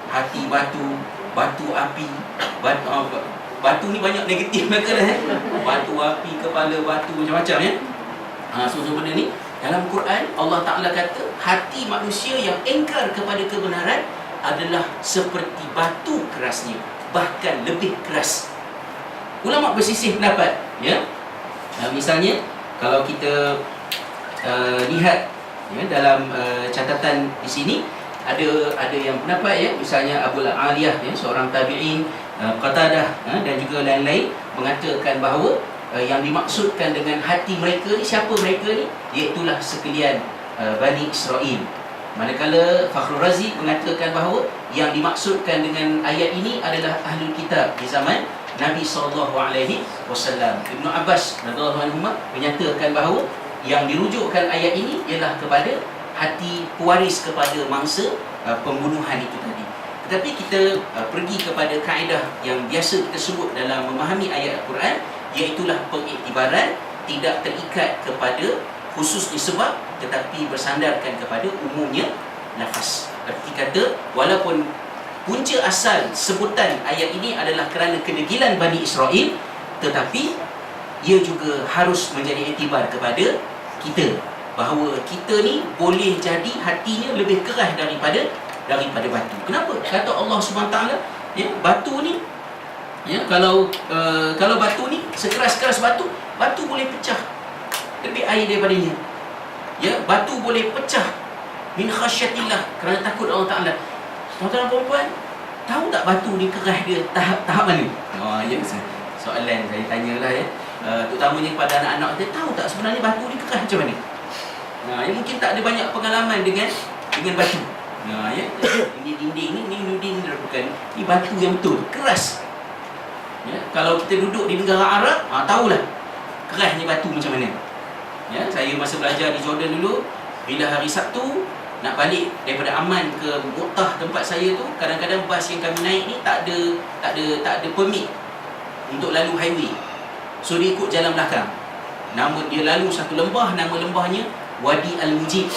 hati batu, batu api. Batu ni banyak negatif mereka dah batu api, kepala batu, macam-macam So benda ni dalam Quran Allah Ta'ala kata hati manusia yang engkar kepada kebenaran adalah seperti batu kerasnya, bahkan lebih keras. Ulama bersisih pendapat misalnya kalau kita lihat dalam catatan di sini ada yang pendapat misalnya Abu Aliyah seorang tabi'in, Qatadah dan juga lain-lain mengatakan bahawa yang dimaksudkan dengan hati mereka ni, siapa mereka ni? Iaitulah sekalian Bani Israel. Manakala Fakhrul Razi mengatakan bahawa yang dimaksudkan dengan ayat ini adalah Ahlul Kitab di zaman Nabi SAW. Ibnu Abbas radhiyallahu anhu menyatakan bahawa yang dirujukkan ayat ini ialah kepada hati pewaris kepada mangsa pembunuhan itu tadi. Tetapi kita pergi kepada kaedah yang biasa kita sebut dalam memahami ayat Al-Quran, iaitulah pengiktibaran tidak terikat kepada khusus disebab tetapi bersandarkan kepada umumnya lafaz. Arti kata walaupun punca asal sebutan ayat ini adalah kerana kedegilan Bani Israel, tetapi ia juga harus menjadi iktibar kepada kita bahawa kita ni boleh jadi hatinya lebih keras daripada batu. Kenapa? Kata Allah SWT, batu ni kalau batu ni sekeras-keras batu boleh pecah. Lebih air daripadanya. Batu boleh pecah min khasyatillah kerana takut Allah Ta'ala. Tuan-tuan dan puan-puan, tahu tak batu ni keras dia tahap mana? Soalan saya tanyalah terutamanya kepada anak-anak dia, tahu tak sebenarnya batu ni keras macam mana? Mungkin tak ada banyak pengalaman dengan batu. Ini dinding ni dinding bukan. Ni batu yang betul, keras. Kalau kita duduk di negara Arab, tahulah kerasnya batu macam mana. Saya masa belajar di Jordan dulu, bila hari Sabtu nak balik daripada Amman ke Mu'tah tempat saya tu, kadang-kadang bas yang kami naik ni tak ada permit untuk lalu highway. So dia ikut jalan belakang. Dia lalu satu lembah, nama lembahnya Wadi Al-Mujib.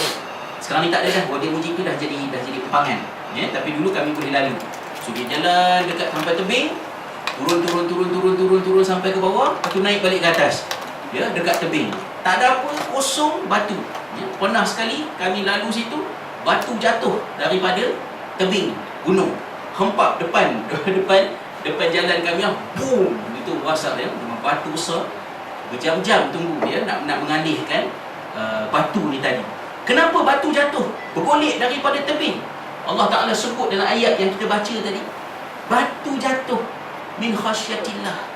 Sekarang ni tak ada dah. Wadi Al-Mujib tu dah jadi empangan. Tapi dulu kami boleh lalu. So dia jalan dekat sampai tebing, turun sampai ke bawah, lepas tu naik balik ke atas. Dekat tebing. Tak ada apa, kosong batu. Pernah sekali kami lalu situ, batu jatuh daripada tebing gunung, hempap depan jalan kami. Boom, itu rasak dengan batu besar. Berjam-jam tunggu nak mengalihkan batu ni tadi. Kenapa batu jatuh bergolek daripada tebing? Allah Ta'ala sebut dalam ayat yang kita baca tadi, batu jatuh min khasyatillah.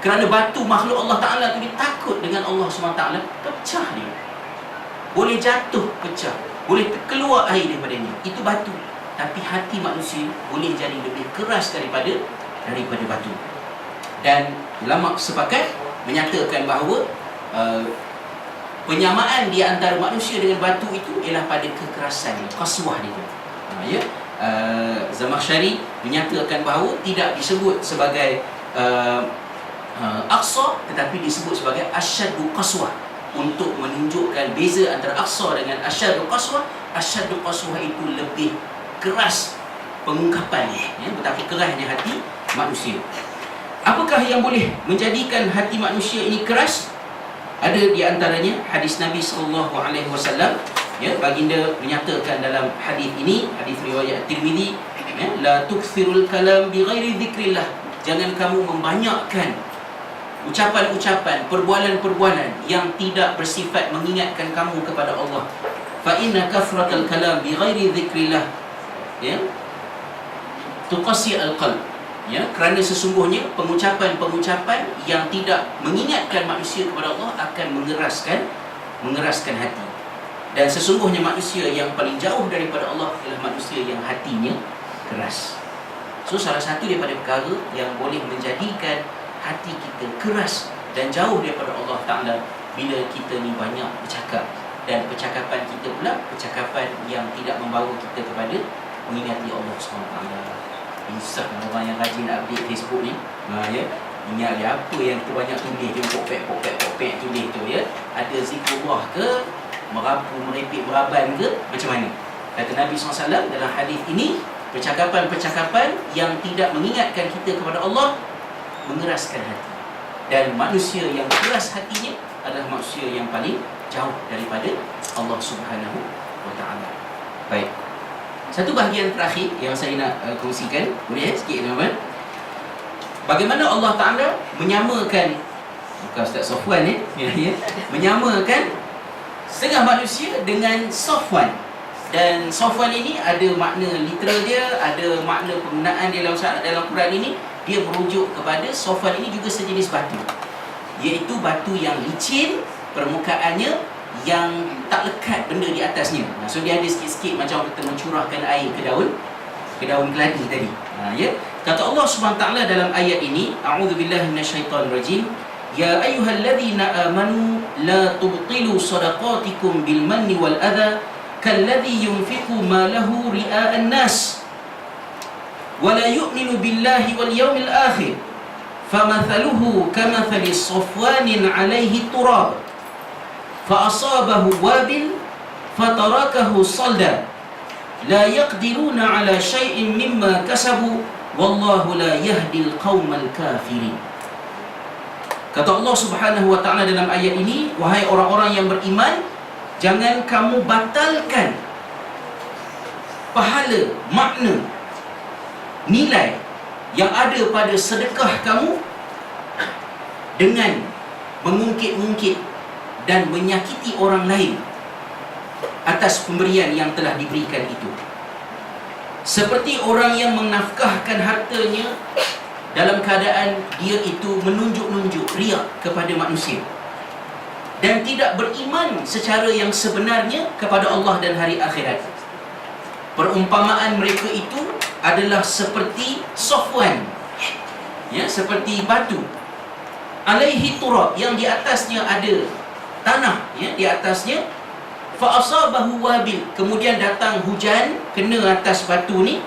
Kerana batu makhluk Allah Ta'ala tu dia takut dengan Allah SWT, pecah dia. Boleh jatuh, pecah. Boleh keluar air daripadanya. Itu batu. Tapi hati manusia boleh jadi lebih keras daripada batu. Dan ulama sepakat menyatakan bahawa penyamaan di antara manusia dengan batu itu ialah pada kekerasan, qaswah dia. Zamakhsyari menyatakan bahawa tidak disebut sebagai Aqsa, tetapi disebut sebagai asyaddu qaswah, untuk menunjukkan beza antara Aqsa dengan asyaddu qaswah. Asyaddu qaswah itu lebih keras pengungkapan, ya, betapa kerasnya hati manusia. Apakah yang boleh menjadikan hati manusia ini keras? Ada di antaranya hadis Nabi SAW, ya, baginda menyatakan dalam hadis ini, hadis riwayat Tirmizi, ya, la tukthirul kalam bi ghairi dzikrillah. Jangan kamu membanyakkan ucapan-ucapan, perbualan-perbualan yang tidak bersifat mengingatkan kamu kepada Allah. Fa inna kathratal kalam bi ghairi dzikrillah, ya, tuqasi al-qalb. Ya, kerana sesungguhnya pengucapan-pengucapan yang tidak mengingatkan manusia kepada Allah akan mengeraskan hati. Dan sesungguhnya manusia yang paling jauh daripada Allah adalah manusia yang hatinya keras. So, salah satu daripada perkara yang boleh menjadikan hati kita keras dan jauh daripada Allah Ta'ala bila kita ni banyak bercakap, dan percakapan kita pula percakapan yang tidak membawa kita kepada mengingati Allah SWT. Insaf orang yang rajin nak update Facebook ni, ya, ingat dia apa yang kita banyak tulis, dia pokpek tulis tu, ya, ada zikrullah ke, merapu, merepek, beraban ke, macam mana? Kata Nabi SAW dalam hadis ini, percakapan-percakapan yang tidak mengingatkan kita kepada Allah mengeraskan hati. Dan manusia yang keras hatinya adalah manusia yang paling jauh daripada Allah Subhanahu wa Ta'ala. Baik, satu bahagian terakhir yang saya nak kongsikan, boleh sikit teman-teman. Bagaimana Allah Ta'ala menyamakan, bukan Ustaz Sofwan ya, menyamakan setengah manusia dengan Sofwan. Dan Sofwan ini ada makna literal dia, ada makna penggunaan dia dalam Quran ini. Dia merujuk kepada Sofwan ini juga sejenis batu, iaitu batu yang licin, permukaannya yang tak lekat benda di atasnya. So dia ada sikit-sikit macam kita mencurahkan air ke daun keladi tadi. Ya. Kata Allah SWT dalam ayat ini, a'udzubillahi minasyaitonirrajim, ya ayyuhalladzina amanu la tubtilu shadaqatikum bil manni wal adha kalladzi yunfiqu malahu ria'an nas wa la yu'minu billahi wal yawmil akhir famathaluhu kamathali safwanin 'alaihi turab فأصابه وابل فتركه صلدا لا يقدرون على شيء مما كسبوا والله لا يهدي القوم الكافرين. Kata Allah Subhanahu wa Ta'ala dalam ayat ini, wahai orang-orang yang beriman, jangan kamu batalkan pahala, makna, nilai yang ada pada sedekah kamu dengan mengungkit-ungkit dan menyakiti orang lain atas pemberian yang telah diberikan itu. Seperti orang yang menafkahkan hartanya dalam keadaan dia itu menunjuk-nunjuk, riak kepada manusia, dan tidak beriman secara yang sebenarnya kepada Allah dan hari akhirat. Perumpamaan mereka itu adalah seperti Sofwan, ya, seperti batu, alaihi turab, yang di atasnya ada tanah, ya, di atasnya. Fa'asabahu wabil, kemudian datang hujan kena atas batu ni,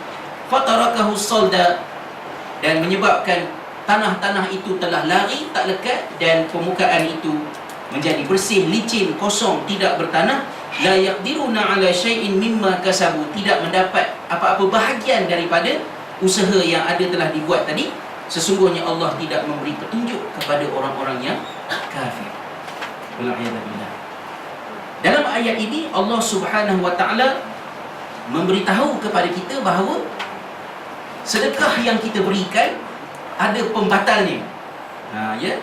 fatarakahu salda, dan menyebabkan tanah-tanah itu telah lari, tak lekat, dan permukaan itu menjadi bersih, licin, kosong, tidak bertanah. La yaqdiruna ala syai'in mimma kasabu, tidak mendapat apa-apa bahagian daripada usaha yang ada telah dibuat tadi. Sesungguhnya Allah tidak memberi petunjuk kepada orang-orang yang kafir. Dalam ayat ini Allah Subhanahu wa Ta'ala memberitahu kepada kita bahawa sedekah yang kita berikan ada pembatalnya. Ya,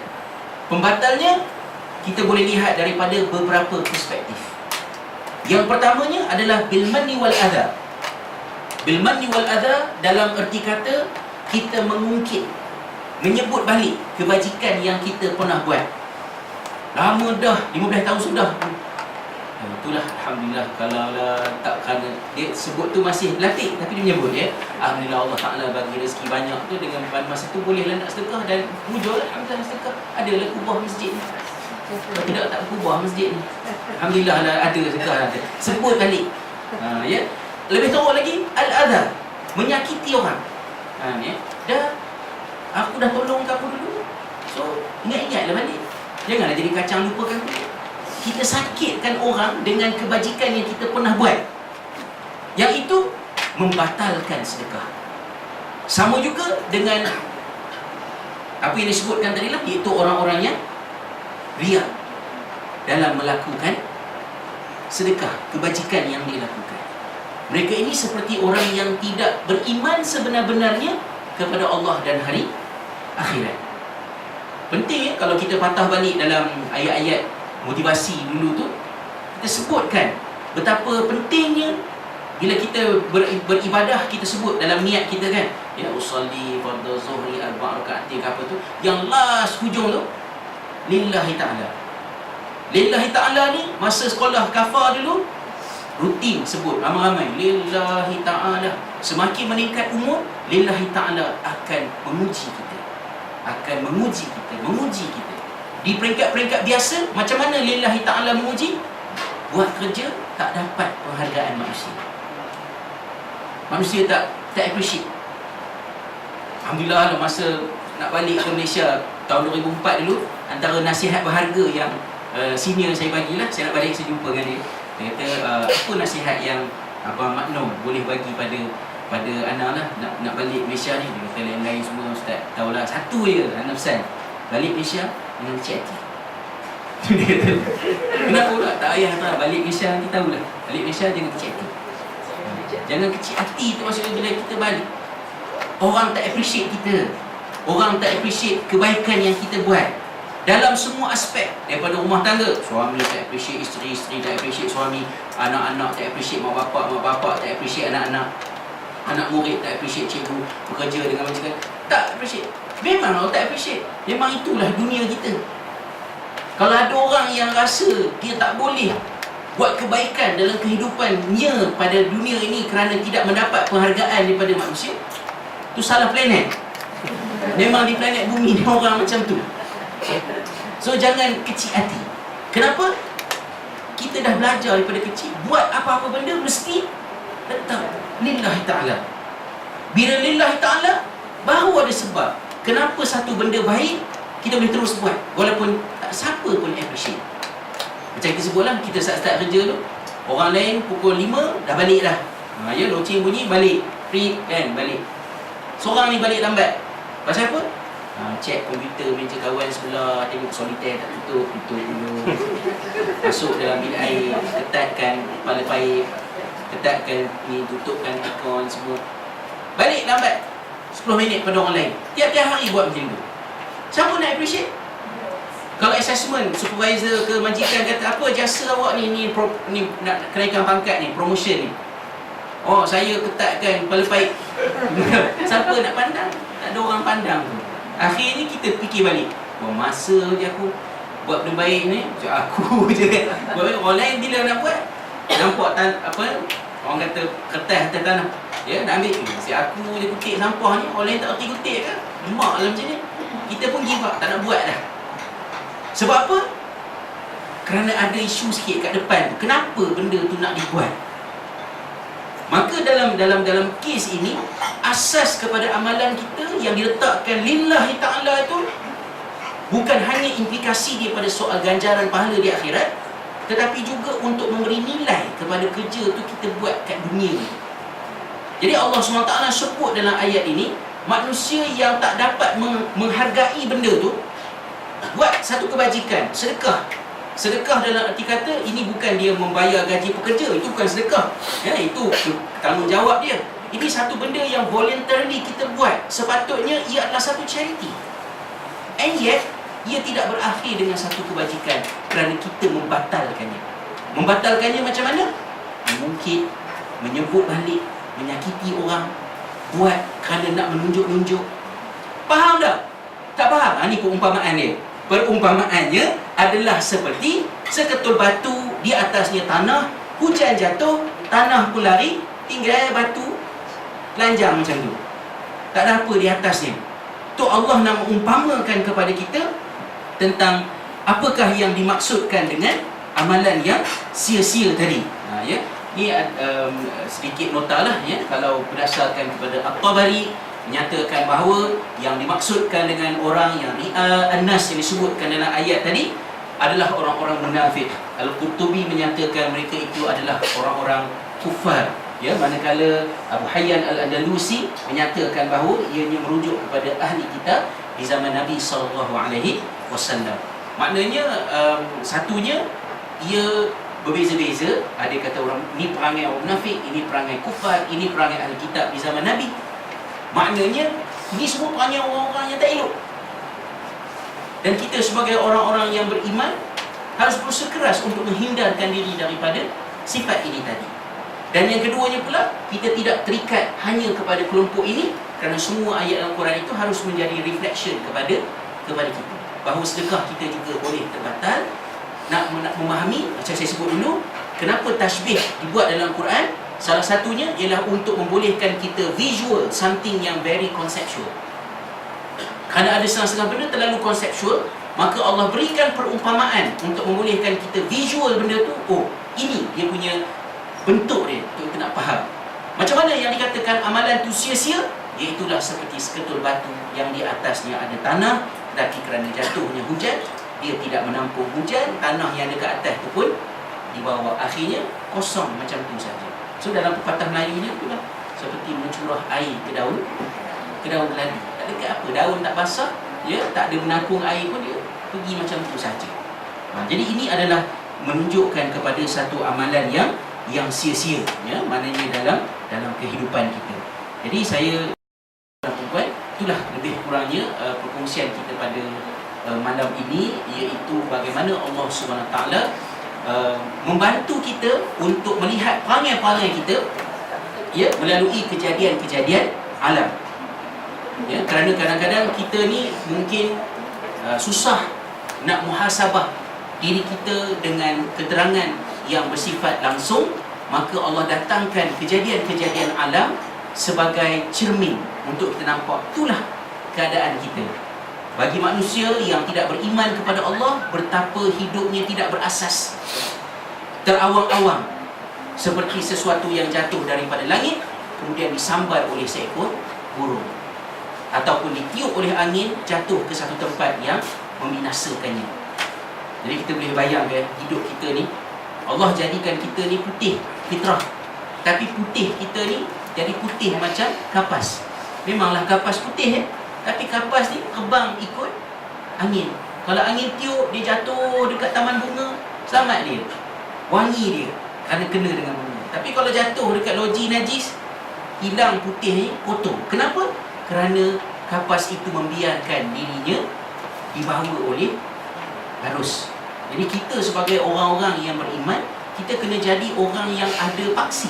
pembatalnya kita boleh lihat daripada beberapa perspektif. Yang pertamanya adalah bil manni wal adha. Bil manni wal adha dalam erti kata kita mengungkit, menyebut balik kebajikan yang kita pernah buat. Lama dah, 15 tahun sudah. Itulah, Alhamdulillah, kalau tak kerana dia sebut tu masih latih, tapi dia menyebut, ya, Alhamdulillah Allah Ta'ala bagi rezeki banyak tu, dengan masa tu bolehlah nak sedekah, dan hujur Alhamdulillah sedekah. Adalah kubah masjid ni. Kalau tidak, tak kubah masjid ni. Alhamdulillah lah, ada sedekah, ada. Sebut balik. Ya. Lebih teruk lagi, al-adha, menyakiti orang. Ya. Aku dah tolong kamu dulu, so ingat-ingatlah balik. Janganlah jadi kacang lupakan aku. Kita sakitkan orang dengan kebajikan yang kita pernah buat. Yang itu membatalkan sedekah. Sama juga dengan apa yang disebutkan tadi lah, iaitu orang-orang yang riak dalam melakukan sedekah, kebajikan yang dilakukan. Mereka ini seperti orang yang tidak beriman sebenar-benarnya kepada Allah dan hari akhirat. Penting kalau kita patah balik dalam ayat-ayat motivasi dulu tu, kita sebutkan betapa pentingnya bila kita beribadah, kita sebut dalam niat kita kan, ya usolli fardhu zuhri arba' raka'atin apa tu, yang last hujung tu lillahi ta'ala. Lillahi ta'ala ni masa sekolah kafar dulu rutin sebut ramai-ramai lillahi ta'ala. Semakin meningkat umur, lillahi ta'ala akan menguji kita, akan menguji kita, menguji kita. Di peringkat-peringkat biasa, macam mana lillahi ta'ala menguji? Buat kerja tak dapat penghargaan manusia. Manusia tak appreciate. Alhamdulillah lah, masa nak balik ke Malaysia tahun 2004 dulu, antara nasihat berharga yang senior saya bagilah, saya nak balik, saya jumpa dengan dia. Dia kata, apa nasihat yang Abang Makno boleh bagi pada anak lah nak balik Malaysia ni? Dia kata lain-lain semua Ustaz tahulah, satu je anak pesan, balik Malaysia dengan kecil hati. Dia kata, kenapa pula? Tak payah tak, balik Malaysia nanti tahulah, balik Malaysia jangan kecil hati. Jangan kecil hati tu maksudnya bila kita balik, orang tak appreciate kita, orang tak appreciate kebaikan yang kita buat dalam semua aspek, daripada rumah tangga. Suami tak appreciate isteri, isteri tak appreciate suami, anak-anak tak appreciate mak bapak tak appreciate anak-anak, anak murid tak appreciate cikgu, bekerja dengan majikan tak appreciate. Memang orang tak appreciate. Memang itulah dunia kita. Kalau ada orang yang rasa dia tak boleh buat kebaikan dalam kehidupannya pada dunia ini kerana tidak mendapat penghargaan daripada manusia, tu salah planet. Memang di planet bumi ni orang macam tu. So jangan kecil hati. Kenapa? Kita dah belajar daripada kecil, buat apa-apa benda mesti letak lillahi ta'ala. Bila lillahi ta'ala, baru ada sebab kenapa satu benda baik kita boleh terus buat walaupun tak siapa pun appreciate. Macam kita sebutlah, kita start kerja tu, orang lain pukul 5 dah balik dah. Ya, loceng bunyi balik, free kan, balik. Seorang ni balik lambat. Pasal apa? Cek komputer meja kawan sebelah, tengok solitaire tak tutup dulu. Masuk dalam bilik air, ketatkan kepala paip, ketatkan ni, tutupkan aircon semua. Balik lambat 10 minit pada orang lain. Tiap-tiap hari buat macam tu. Siapa nak appreciate? Kalau assessment, supervisor ke majikan kata, apa jasa awak ni nak kenaikan pangkat ni, promotion ni. Oh, saya ketatkan kepala paip. Siapa nak pandang? Tak ada orang pandang tu. Akhirnya kita fikir balik, buang masa je aku buat benda baik ni, aku je buat baik. Orang lain bila nak buat, nampak apa orang kata kertas atas tanah, ya, nak ambil si aku je kutip sampah ni, orang lain tak erti kutip kan, lemak lah macam ni. Kita pun give up, tak nak buat dah. Sebab apa? Kerana ada isu sikit kat depan tu, kenapa benda tu nak dibuat. Maka dalam kes ini, asas kepada amalan kita yang diletakkan lillahi ta'ala itu bukan hanya implikasi dia pada soal ganjaran pahala di akhirat, tetapi juga untuk memberi nilai kepada kerja tu kita buat kat dunia ni. Jadi Allah SWT sebut dalam ayat ini, manusia yang tak dapat menghargai benda tu, buat satu kebajikan, sedekah. Sedekah dalam arti kata, ini bukan dia membayar gaji pekerja, itu bukan sedekah, ya, itu tanggungjawab dia. Ini satu benda yang voluntarily kita buat. Sepatutnya ia adalah satu charity, and yet ia tidak berakhir dengan satu kebajikan kerana kita membatalkannya. Membatalkannya macam mana? Mungkin menyebut balik, menyakiti orang, buat kerana nak menunjuk-nunjuk. Faham tak? Tak faham? Ini perumpamaan dia. Perumpamaannya adalah seperti seketul batu, di atasnya tanah, hujan jatuh, tanah pun lari, tinggal batu telanjang macam tu, tak ada apa di atasnya. Tu Allah nak mengumpamakan kepada kita tentang apakah yang dimaksudkan dengan amalan yang sia-sia tadi. Ya, ni sedikit nota lah, ya. Kalau berdasarkan kepada At-Tabari, menyatakan bahawa yang dimaksudkan dengan orang yang ri'a an-nas yang disebutkan dalam ayat tadi adalah orang-orang munafik. Al-Qurtubi menyatakan mereka itu adalah orang-orang kufar, Ya, manakala Abu Hayyan Al-Andalusi menyatakan bahawa ianya merujuk kepada ahli kitab di zaman Nabi SAW. Maknanya satunya ia berbeza-beza. Ada kata orang ni perangai orang munafik, ini perangai kufar, ini perangai ahli kitab di zaman Nabi. Maknanya ini semua perangai orang-orang yang tak elok. Dan kita sebagai orang-orang yang beriman harus berusaha keras untuk menghindarkan diri daripada sifat ini tadi. Dan yang keduanya pula, kita tidak terikat hanya kepada kelompok ini, kerana semua ayat Al-Quran itu harus menjadi reflection kepada kita, bahawa sedekah kita juga boleh terbatal. Nak memahami, macam saya sebut dulu, kenapa tasbih dibuat dalam Quran, salah satunya ialah untuk membolehkan kita visual something yang very conceptual. Kerana ada setengah-setengah benda terlalu konseptual, maka Allah berikan perumpamaan untuk membolehkan kita visual benda tu. Oh, ini dia punya bentuk dia, untuk kita nak faham. Macam mana yang dikatakan amalan tu sia-sia? Iaitulah seperti seketul batu yang di atasnya ada tanah, tetapi kerana jatuhnya hujan, dia tidak menampung hujan, tanah yang dekat atas tu pun dibawa, akhirnya kosong macam tu saja. So dalam pepatah Melayunya itulah seperti mencurah air ke daun keladi. Tak dekat apa, daun tak basah, ya, tak ada menampung air pun, dia pergi macam tu saja. Jadi ini adalah menunjukkan kepada satu amalan yang sia-sia, ya, maknanya dalam kehidupan kita. Jadi saya, tuan-tuan, itulah lebih kurangnya perkongsian kita pada malam ini, iaitu bagaimana Allah SWT membantu kita untuk melihat perangai-perangai kita, ya, melalui kejadian-kejadian alam. Ya, kerana kadang-kadang kita ni mungkin susah nak muhasabah diri kita dengan keterangan yang bersifat langsung, maka Allah datangkan kejadian-kejadian alam sebagai cermin untuk kita nampak itulah keadaan kita. Bagi manusia yang tidak beriman kepada Allah, betapa hidupnya tidak berasas, terawang-awang, seperti sesuatu yang jatuh daripada langit kemudian disambar oleh seekor burung, ataupun ditiup oleh angin jatuh ke satu tempat yang membinasakannya. Jadi kita boleh bayangkan hidup kita ni, Allah jadikan kita ni putih fitrah, tapi putih kita ni jadi putih macam kapas. Memanglah kapas putih, tapi kapas ni terbang ikut angin. Kalau angin tiup, dia jatuh dekat taman bunga, selamat dia, wangi dia kerana kena dengan bunga. Tapi kalau jatuh dekat loji najis, hilang putih ni, kotor. Kenapa? Kerana kapas itu membiarkan dirinya dibawa oleh arus. Jadi kita sebagai orang-orang yang beriman, kita kena jadi orang yang ada paksi.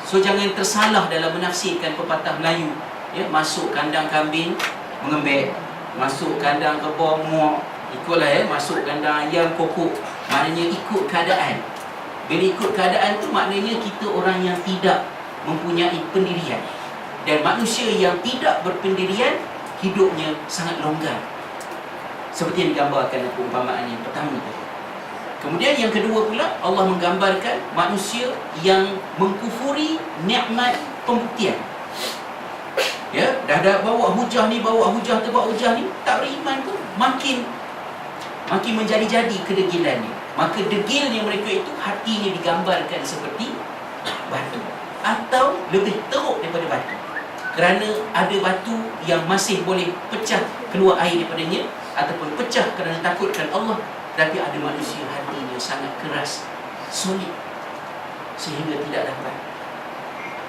So jangan tersalah dalam menafsirkan pepatah Melayu, ya, masuk kandang kambing mengembek, masuk kandang kebun muak, ikutlah, ya, masuk kandang ayam kokok. Maknanya ikut keadaan. Bila ikut keadaan tu maknanya kita orang yang tidak mempunyai pendirian. Dan manusia yang tidak berpendirian, hidupnya sangat longgar, seperti yang digambarkan dalam perumpamaan yang pertama tadi. Kemudian yang kedua pula, Allah menggambarkan manusia yang mengkufuri nikmat pembuktian. Ya, dah bawa hujah ni, bawa hujah tu, bawa hujah ni, tak beriman pun makin menjadi-jadi kedegilannya. Maka degilnya mereka itu, hatinya digambarkan seperti batu, atau lebih teruk daripada batu. Kerana ada batu yang masih boleh pecah keluar air daripadanya, ataupun pecah kerana takutkan Allah. Tapi ada manusia hatinya sangat keras, solid, sehingga tidak dapat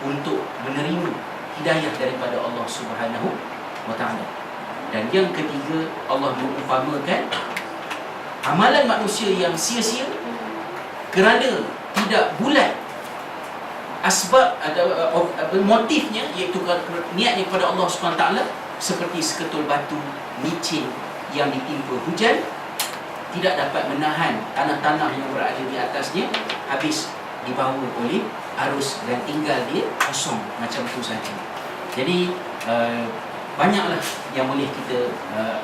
untuk menerima hidayah daripada Allah Subhanahu wa Ta'ala. Dan yang ketiga, Allah mengumpamakan amalan manusia yang sia-sia kerana tidak bulat asbab atau motifnya, iaitu niatnya kepada Allah Subhanahu wa Ta'ala, seperti seketul batu licin yang ditimpa hujan, tidak dapat menahan tanah-tanah yang berada di atasnya, habis dibawa oleh arus dan tinggal dia kosong macam tu saja. Jadi banyaklah yang boleh kita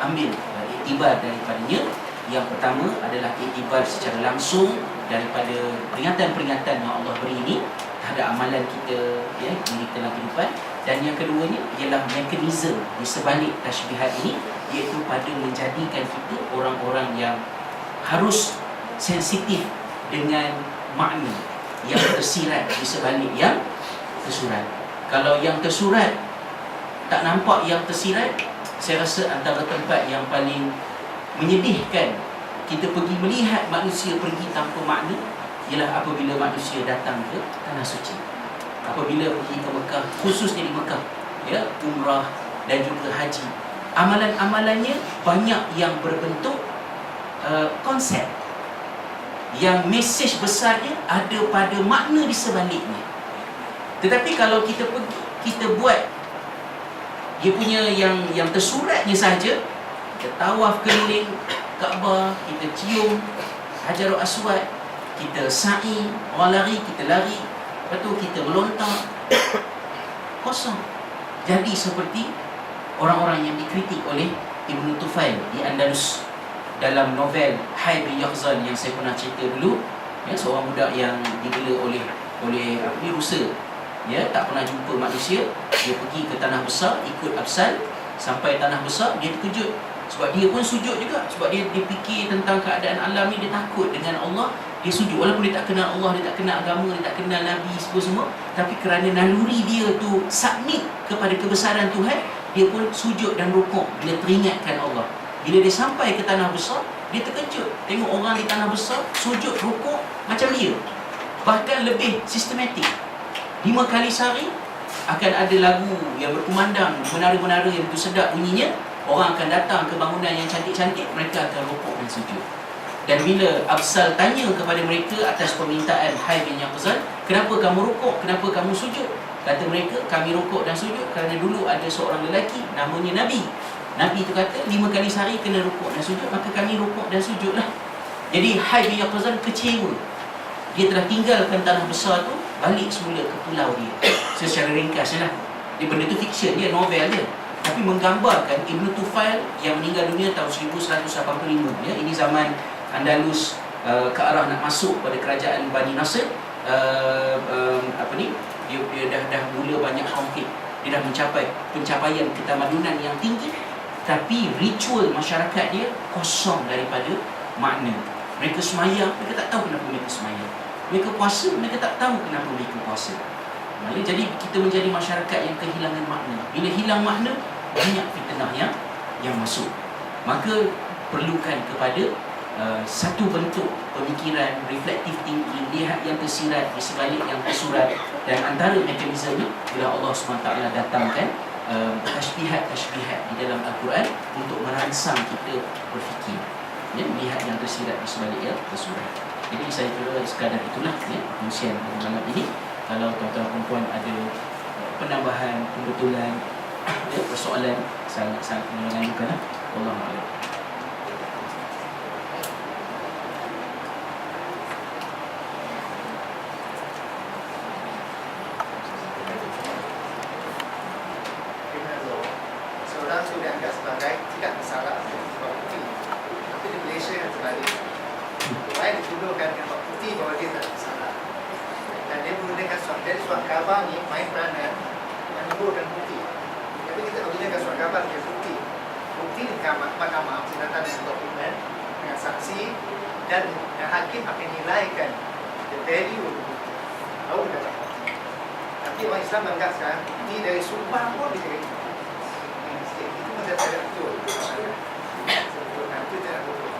ambil iktibar daripadanya. Yang pertama adalah iktibar secara langsung daripada peringatan-peringatan yang Allah beri ini terhadap amalan kita, ya, diri dalam kehidupan. Dan yang keduanya ialah mekanisme di sebalik tashbihat ini, iaitu pada menjadikan kita orang-orang yang harus sensitif dengan makna, yang tersirat di sebalik yang tersurat. Kalau yang tersurat tak nampak yang tersirat, saya rasa antara tempat yang paling menyedihkan kita pergi melihat manusia pergi tanpa makna ialah apabila manusia datang ke tanah suci. Apabila pergi ke Mekah, khususnya di Mekah, ya, umrah dan juga haji, amalan-amalannya banyak yang berbentuk konsep, yang mesej besarnya ada pada makna di sebaliknya. Tetapi kalau kita pergi, kita buat dia punya yang tersuratnya saja, kita tawaf keliling Kaabah, kita cium Hajarul Aswad, kita sa'i, orang lari, kita lari, lepas tu kita melontar, kosong. Jadi seperti orang-orang yang dikritik oleh Ibn Tufail di Andalus dalam novel Hayy bin Yaqzan yang saya pernah cerita dulu, ya, seorang budak yang dibela oleh Rusa, ya, tak pernah jumpa manusia. Dia pergi ke tanah besar, ikut Absal sampai tanah besar, dia terkejut sebab dia pun sujud juga, sebab dia fikir tentang keadaan alam ni, dia takut dengan Allah, dia sujud walaupun dia tak kenal Allah, dia tak kenal agama, dia tak kenal Nabi semua, tapi kerana naluri dia tu submit kepada kebesaran Tuhan, dia pun sujud dan rukuk bila teringatkan Allah. Bila dia sampai ke tanah besar, dia terkejut tengok orang di tanah besar sujud rukuk macam dia, bahkan lebih sistematik. 5 kali sehari akan ada lagu yang berkumandang, menara-menara yang begitu sedap bunyinya. Orang akan datang ke bangunan yang cantik-cantik, mereka akan rukuk dan sujud. Dan bila Absal tanya kepada mereka atas permintaan Hayy bin Yaqzan, kenapa kamu rukuk, kenapa kamu sujud? Kata mereka, kami rukuk dan sujud kerana dulu ada seorang lelaki namanya Nabi. Nabi itu kata 5 kali sehari kena rukuk dan sujud, maka kami rukuk dan sujudlah. Jadi Hayy bin Yaqzan kecewa. Dia telah tinggalkan tanah besar tu, balik semula ke pulau dia. Secara ringkasnya lah, dia benda tu fiction, dia novel dia, tapi menggambarkan Ibn Tufail yang meninggal dunia tahun 1185, ya. Ini zaman Andalus ke arah nak masuk pada kerajaan Bani Nasir. Dia dah mula banyak konflik, dia dah mencapai pencapaian ketamadunan yang tinggi, tapi ritual masyarakat dia kosong daripada makna. Mereka semayang, mereka tak tahu kenapa mereka semayang. Mereka puasa, mereka tak tahu kenapa mereka puasa. Jadi kita menjadi masyarakat yang kehilangan makna. Bila hilang makna, banyak fitnah yang masuk. Maka perlukan kepada satu bentuk pemikiran reflektif tinggi, lihat yang tersirat di sebalik yang tersurat. Dan antara mekanisme bila Allah SWT datangkan tashbihat-tashbihat di dalam Al-Quran untuk merangsang kita berfikir, ya, melihat yang tersirat di sebalik yang tersurat. Jadi saya kira sekadar itulah, ya, kongsian pada malam ini. Kalau tuan-tuan dan puan ada penambahan, pembetulan, ya, persoalan, sangat-sangat menyenangkan. Wallahualam. Seorang tu dianggap sebagai tidak bersalah sebab putih, tapi di Malaysia yang terbalik. Orang dituduhkan dengan bak putih bahawa dia tak bersalah, dan dia menggunakan surat. Jadi surat khabar ni main peranan menyuburkan bukti. Tapi kita menggunakan surat khabar dia bukti. Bukti di mahkamah datang dengan dokumen, dengan saksi, dan hakim akan nilaikan the value of bukti. Tahu tak? Tapi orang Islam menganggap sekarang bukti dari sumpah pun dia itu macam tidak betul. Itu tidak betul.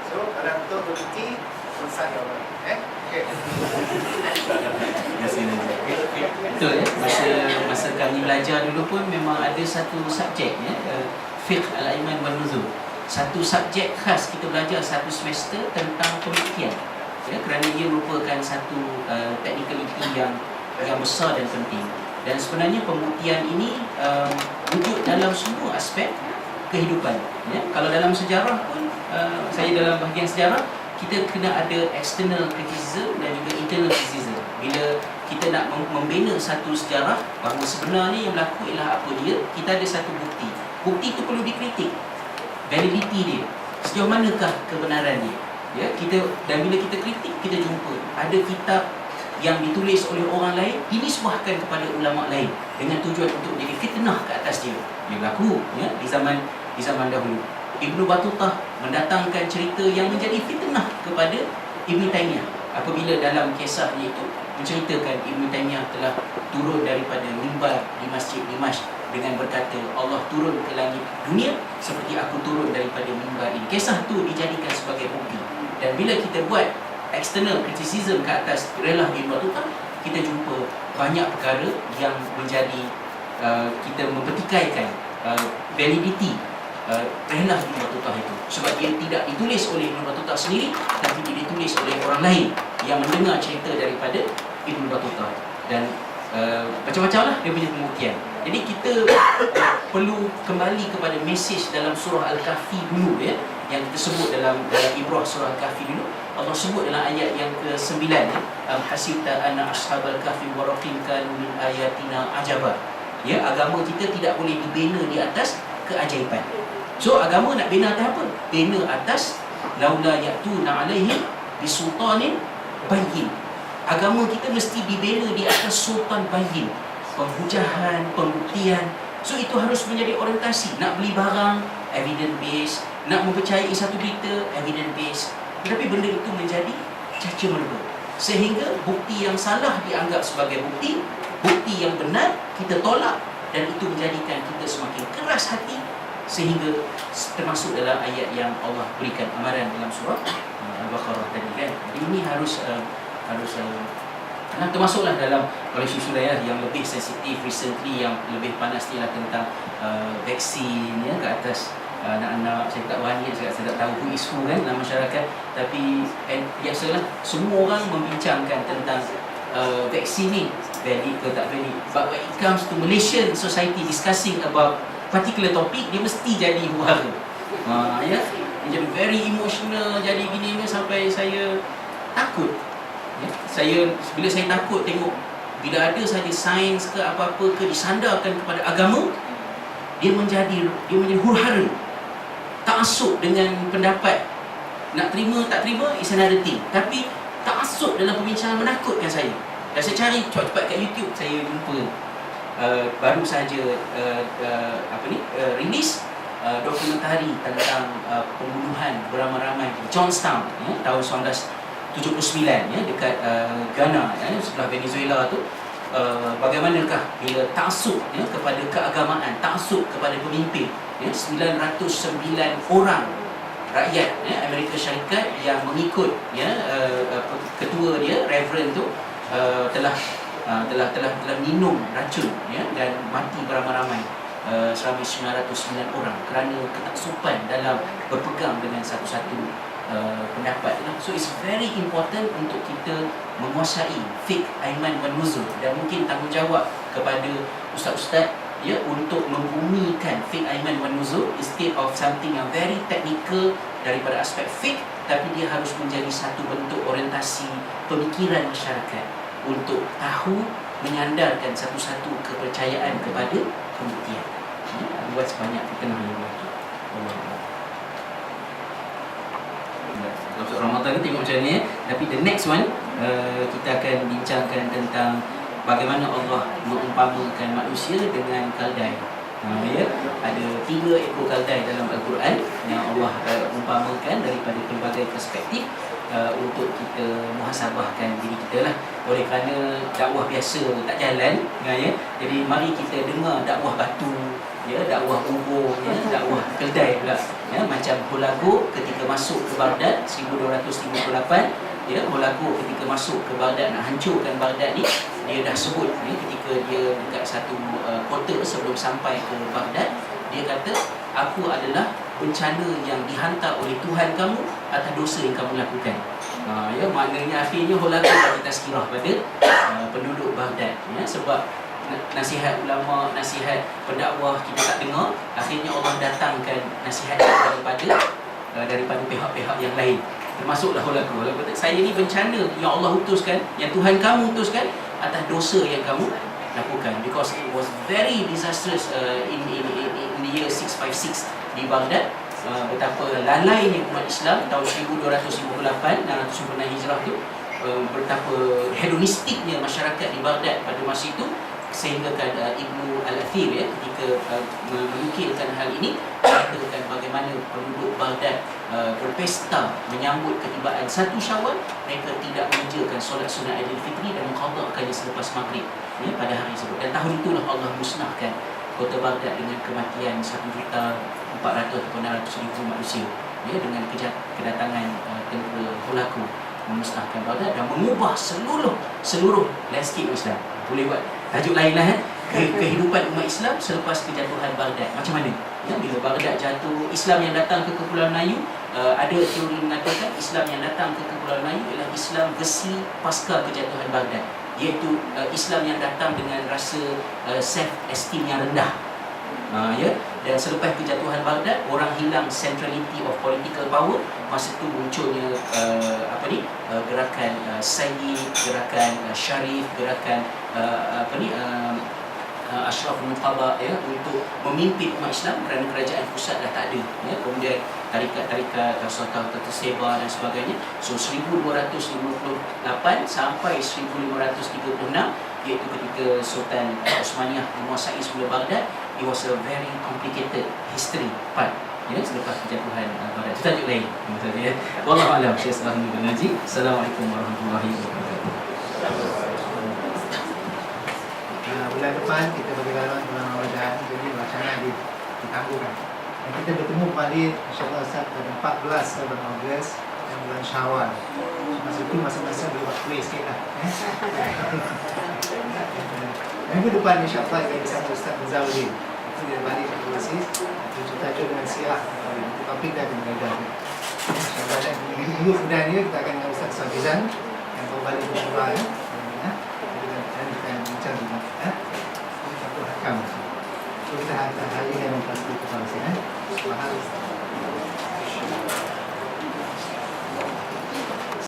So kalau betul bukti, selesai orang. Betul, ya. Masa kami belajar dulu pun memang ada satu subjek, ya, Fiqh Al-Aiman wal Nuzul. Satu subjek khas kita belajar satu semester tentang pembuktian, ya, kerana ia merupakan satu technicality yang besar dan penting. Dan sebenarnya pembuktian ini wujud dalam semua aspek kehidupan, ya. Kalau dalam sejarah pun, saya dalam bahagian sejarah, kita kena ada external criticism dan juga internal criticism. Bila kita nak membina satu sejarah bahawa sebenarnya yang berlaku ialah apa dia, kita ada satu bukti. Bukti itu perlu dikritik, validity dia, sejauh manakah kebenaran dia, ya. Dan bila kita kritik, kita jumpa ada kitab yang ditulis oleh orang lain, dinisbahkan kepada ulama lain dengan tujuan untuk jadi fitnah ke atas dia. Dia berlaku, ya, di zaman dahulu. Ibn Battutah mendatangkan cerita yang menjadi fitnah kepada Ibn Taymiyah. apabila dalam kisahnya itu menceritakan Ibn Taymiyah telah turun daripada mimbar di Masjid Dimashq dengan berkata, Allah turun ke langit dunia seperti aku turun daripada mimbar ini. Kisah tu dijadikan sebagai bukti. Dan bila kita buat external criticism ke atas Rihlah Ibn Battutah, kita jumpa banyak perkara yang menjadi kita mempertikaikan validity Rihlah Ibn Battutah itu, sebab dia tidak ditulis oleh Ibn Battutah sendiri, tapi dia ditulis oleh orang lain yang mendengar cerita daripada Ibn Battutah. Dan macam-macam lah dia punya pembuktian. Jadi kita perlu kembali kepada mesej dalam surah Al-Kahfi dulu, ya, yang kita sebut dalam ibrah surah Al-Kahfi dulu. Allah sebut dalam ayat yang ke-9, ya, hasibta anna ashabal kahfi wa raqim kanu min ayatina ajaba. Ya, agama kita tidak boleh dibina di atas keajaiban. So agama nak bina atas apa? Bina atas laula ya'tuna alaihim bisultanin bayyin. Agama kita mesti dibina di atas sultan bayyin, penghujahan, pembuktian. So itu harus menjadi orientasi. Nak beli barang, evidence based. Nak mempercayai satu berita, evidence based. Tetapi benda itu menjadi caca merba, sehingga bukti yang salah dianggap sebagai bukti, bukti yang benar kita tolak, dan itu menjadikan kita semakin keras hati, sehingga termasuk dalam ayat yang Allah berikan amaran dalam surah Al-Baqarah tadi, kan. Jadi ini harus termasuklah dalam oleh Syusulayah yang lebih sensitif recently, yang lebih panas ni lah tentang vaksin, ya, ke atas anak-anak. Saya tak berani, saya tak tahu who is who, kan, dalam masyarakat. Tapi biasalah semua orang membincangkan tentang vaksin ni valid ke tak valid. But when it comes to Malaysian society discussing about particular topic, dia mesti jadi huru-hara. Ya, dia jadi very emotional, jadi gini ni, sampai saya takut. Ya, bila saya takut tengok bila ada saja sains ke apa-apa ke disandarkan kepada agama, dia menjadi huru-hara, ta'assub dengan pendapat. Nak terima tak terima is another thing, tapi ta'assub dalam perbincangan menakutkan saya. Dan saya cari cepat-cepat kat YouTube, saya jumpa baru saja rilis dokumentari tentang pembunuhan beramai-ramai di Johnstown, ya, tahun 1979, ya, dekat Ghana, ya, sebelah Venezuela tu. Bagaimanakah bila ta'assub, ya, kepada keagamaan, ta'assub kepada pemimpin, ya, 909 orang rakyat, ya, Amerika Syarikat yang mengikut, ya, ketua dia, Reverend tu, telah minum racun, ya, dan mati beramai-ramai, selama 909 orang kerana ketaksupan dalam berpegang dengan satu-satu pendapat. So it's very important untuk kita menguasai fiqh aiman wan nuzul, dan mungkin tanggungjawab kepada ustaz-ustaz, ya, untuk membumikan fiqh aiman wan nuzul instead of something yang very technical daripada aspek fiqh, tapi dia harus menjadi satu bentuk orientasi pemikiran masyarakat untuk tahu menyandarkan satu-satu kepercayaan kepada pembuktian. Buat sebanyak fitnah yang berlaku. Untuk Ramadan ni tengok macam ni, tapi the next one kita akan bincangkan tentang bagaimana Allah mengumpamakan manusia dengan kaldai. Ya, ada 3 ekor kaldai dalam Al-Quran yang Allah umpamakan daripada pelbagai perspektif untuk kita muhasabahkan diri kita lah. Oleh kerana dakwah biasa tak jalan, ya, jadi mari kita dengar dakwah batu, ya, dakwah ubur, ya, dakwah keldai pula, ya, macam Hulagu ketika masuk ke Baghdad 1258, ya, Hulagu ketika masuk ke Baghdad nak hancurkan Baghdad ni, dia dah sebut, ya, ketika dia dekat satu kota sebelum sampai ke Baghdad, dia kata, aku adalah bencana yang dihantar oleh Tuhan kamu atas dosa yang kamu lakukan. Ya, maknanya akhirnya Hulagu bagi tazkirah pada penduduk Baghdad, ya, sebab nasihat ulama, nasihat pendakwah kita tak dengar, akhirnya Allah datangkan nasihat daripada pihak-pihak yang lain, termasuklah Hulagu. Hulagu kata, saya ni bencana yang Allah utuskan, yang Tuhan kamu utuskan atas dosa yang kamu lakukan, because it was very disastrous in the year 656 di Baghdad. Betapa lalainya umat Islam tahun 1258 dan sempurna hijrah tu, betapa hedonistiknya masyarakat di Baghdad pada masa itu, sehingga kan Ibnu Al-Athir, ya, ketika menukilkan hal ini, mengatakan bagaimana penduduk Baghdad berpesta menyambut ketibaan 1 Syawal, mereka tidak melaksanakan solat sunat Aidilfitri dan mengqadhakannya selepas maghrib pada hari tersebut. Dan tahun itulah Allah musnahkan kota Baghdad dengan kematian 1,400,000 manusia dengan kedatangan tentera Hulaku memusnahkan Baghdad dan mengubah seluruh landscape Islam. Boleh buat tajuk lain lah kehidupan umat Islam selepas kejatuhan Baghdad. Macam mana? Bila Baghdad jatuh, Islam yang datang ke Kepulauan Melayu, ada teori mengatakan Islam yang datang ke Kepulauan Melayu ialah Islam versi pasca kejatuhan Baghdad, iaitu Islam yang datang dengan rasa self-esteem yang rendah. Dan selepas kejatuhan Baghdad, orang hilang centrality of political power. Masa tu munculnya gerakan Sayyid, gerakan Syarif, gerakan Ashraful Muqaba untuk memimpin umat Islam kerana kerajaan pusat dah tak ada. Kemudian tarikat-tarikat Sultan tersebar dan sebagainya. So 1258 sampai 1536, iaitu ketika Sultan Osmaniyah menguasai semula Baghdad. It was a very complicated history part selepas kejatuhan Baghdad. Itu tajuk lain. Wallahu a'lam. Syekh Saleh bin Najib. Assalamualaikum warahmatullahi wabarakatuh. Bulan depan kita bagi laluan bulan Ramadan, jadi wacana ditangguhkan. Dan kita bertemu kembali insyaAllah Ustaz pada 14 bulan Ogos dan bulan Syawal. Masa itu masa-masa boleh buat kuih sikit lah. Minggu depan insyaAllah kita bersama Ustaz Muzawudin. Itu dia balik ke overseas. Tajuk dengan silah topik dah berbeza. InsyaAllah dan minggu kemudian ni kita akan dengan Ustaz Safizan yang kembali bersyurah dan kita akan bincang dengan satu hakam. So kita hari yang pasti kita bersama.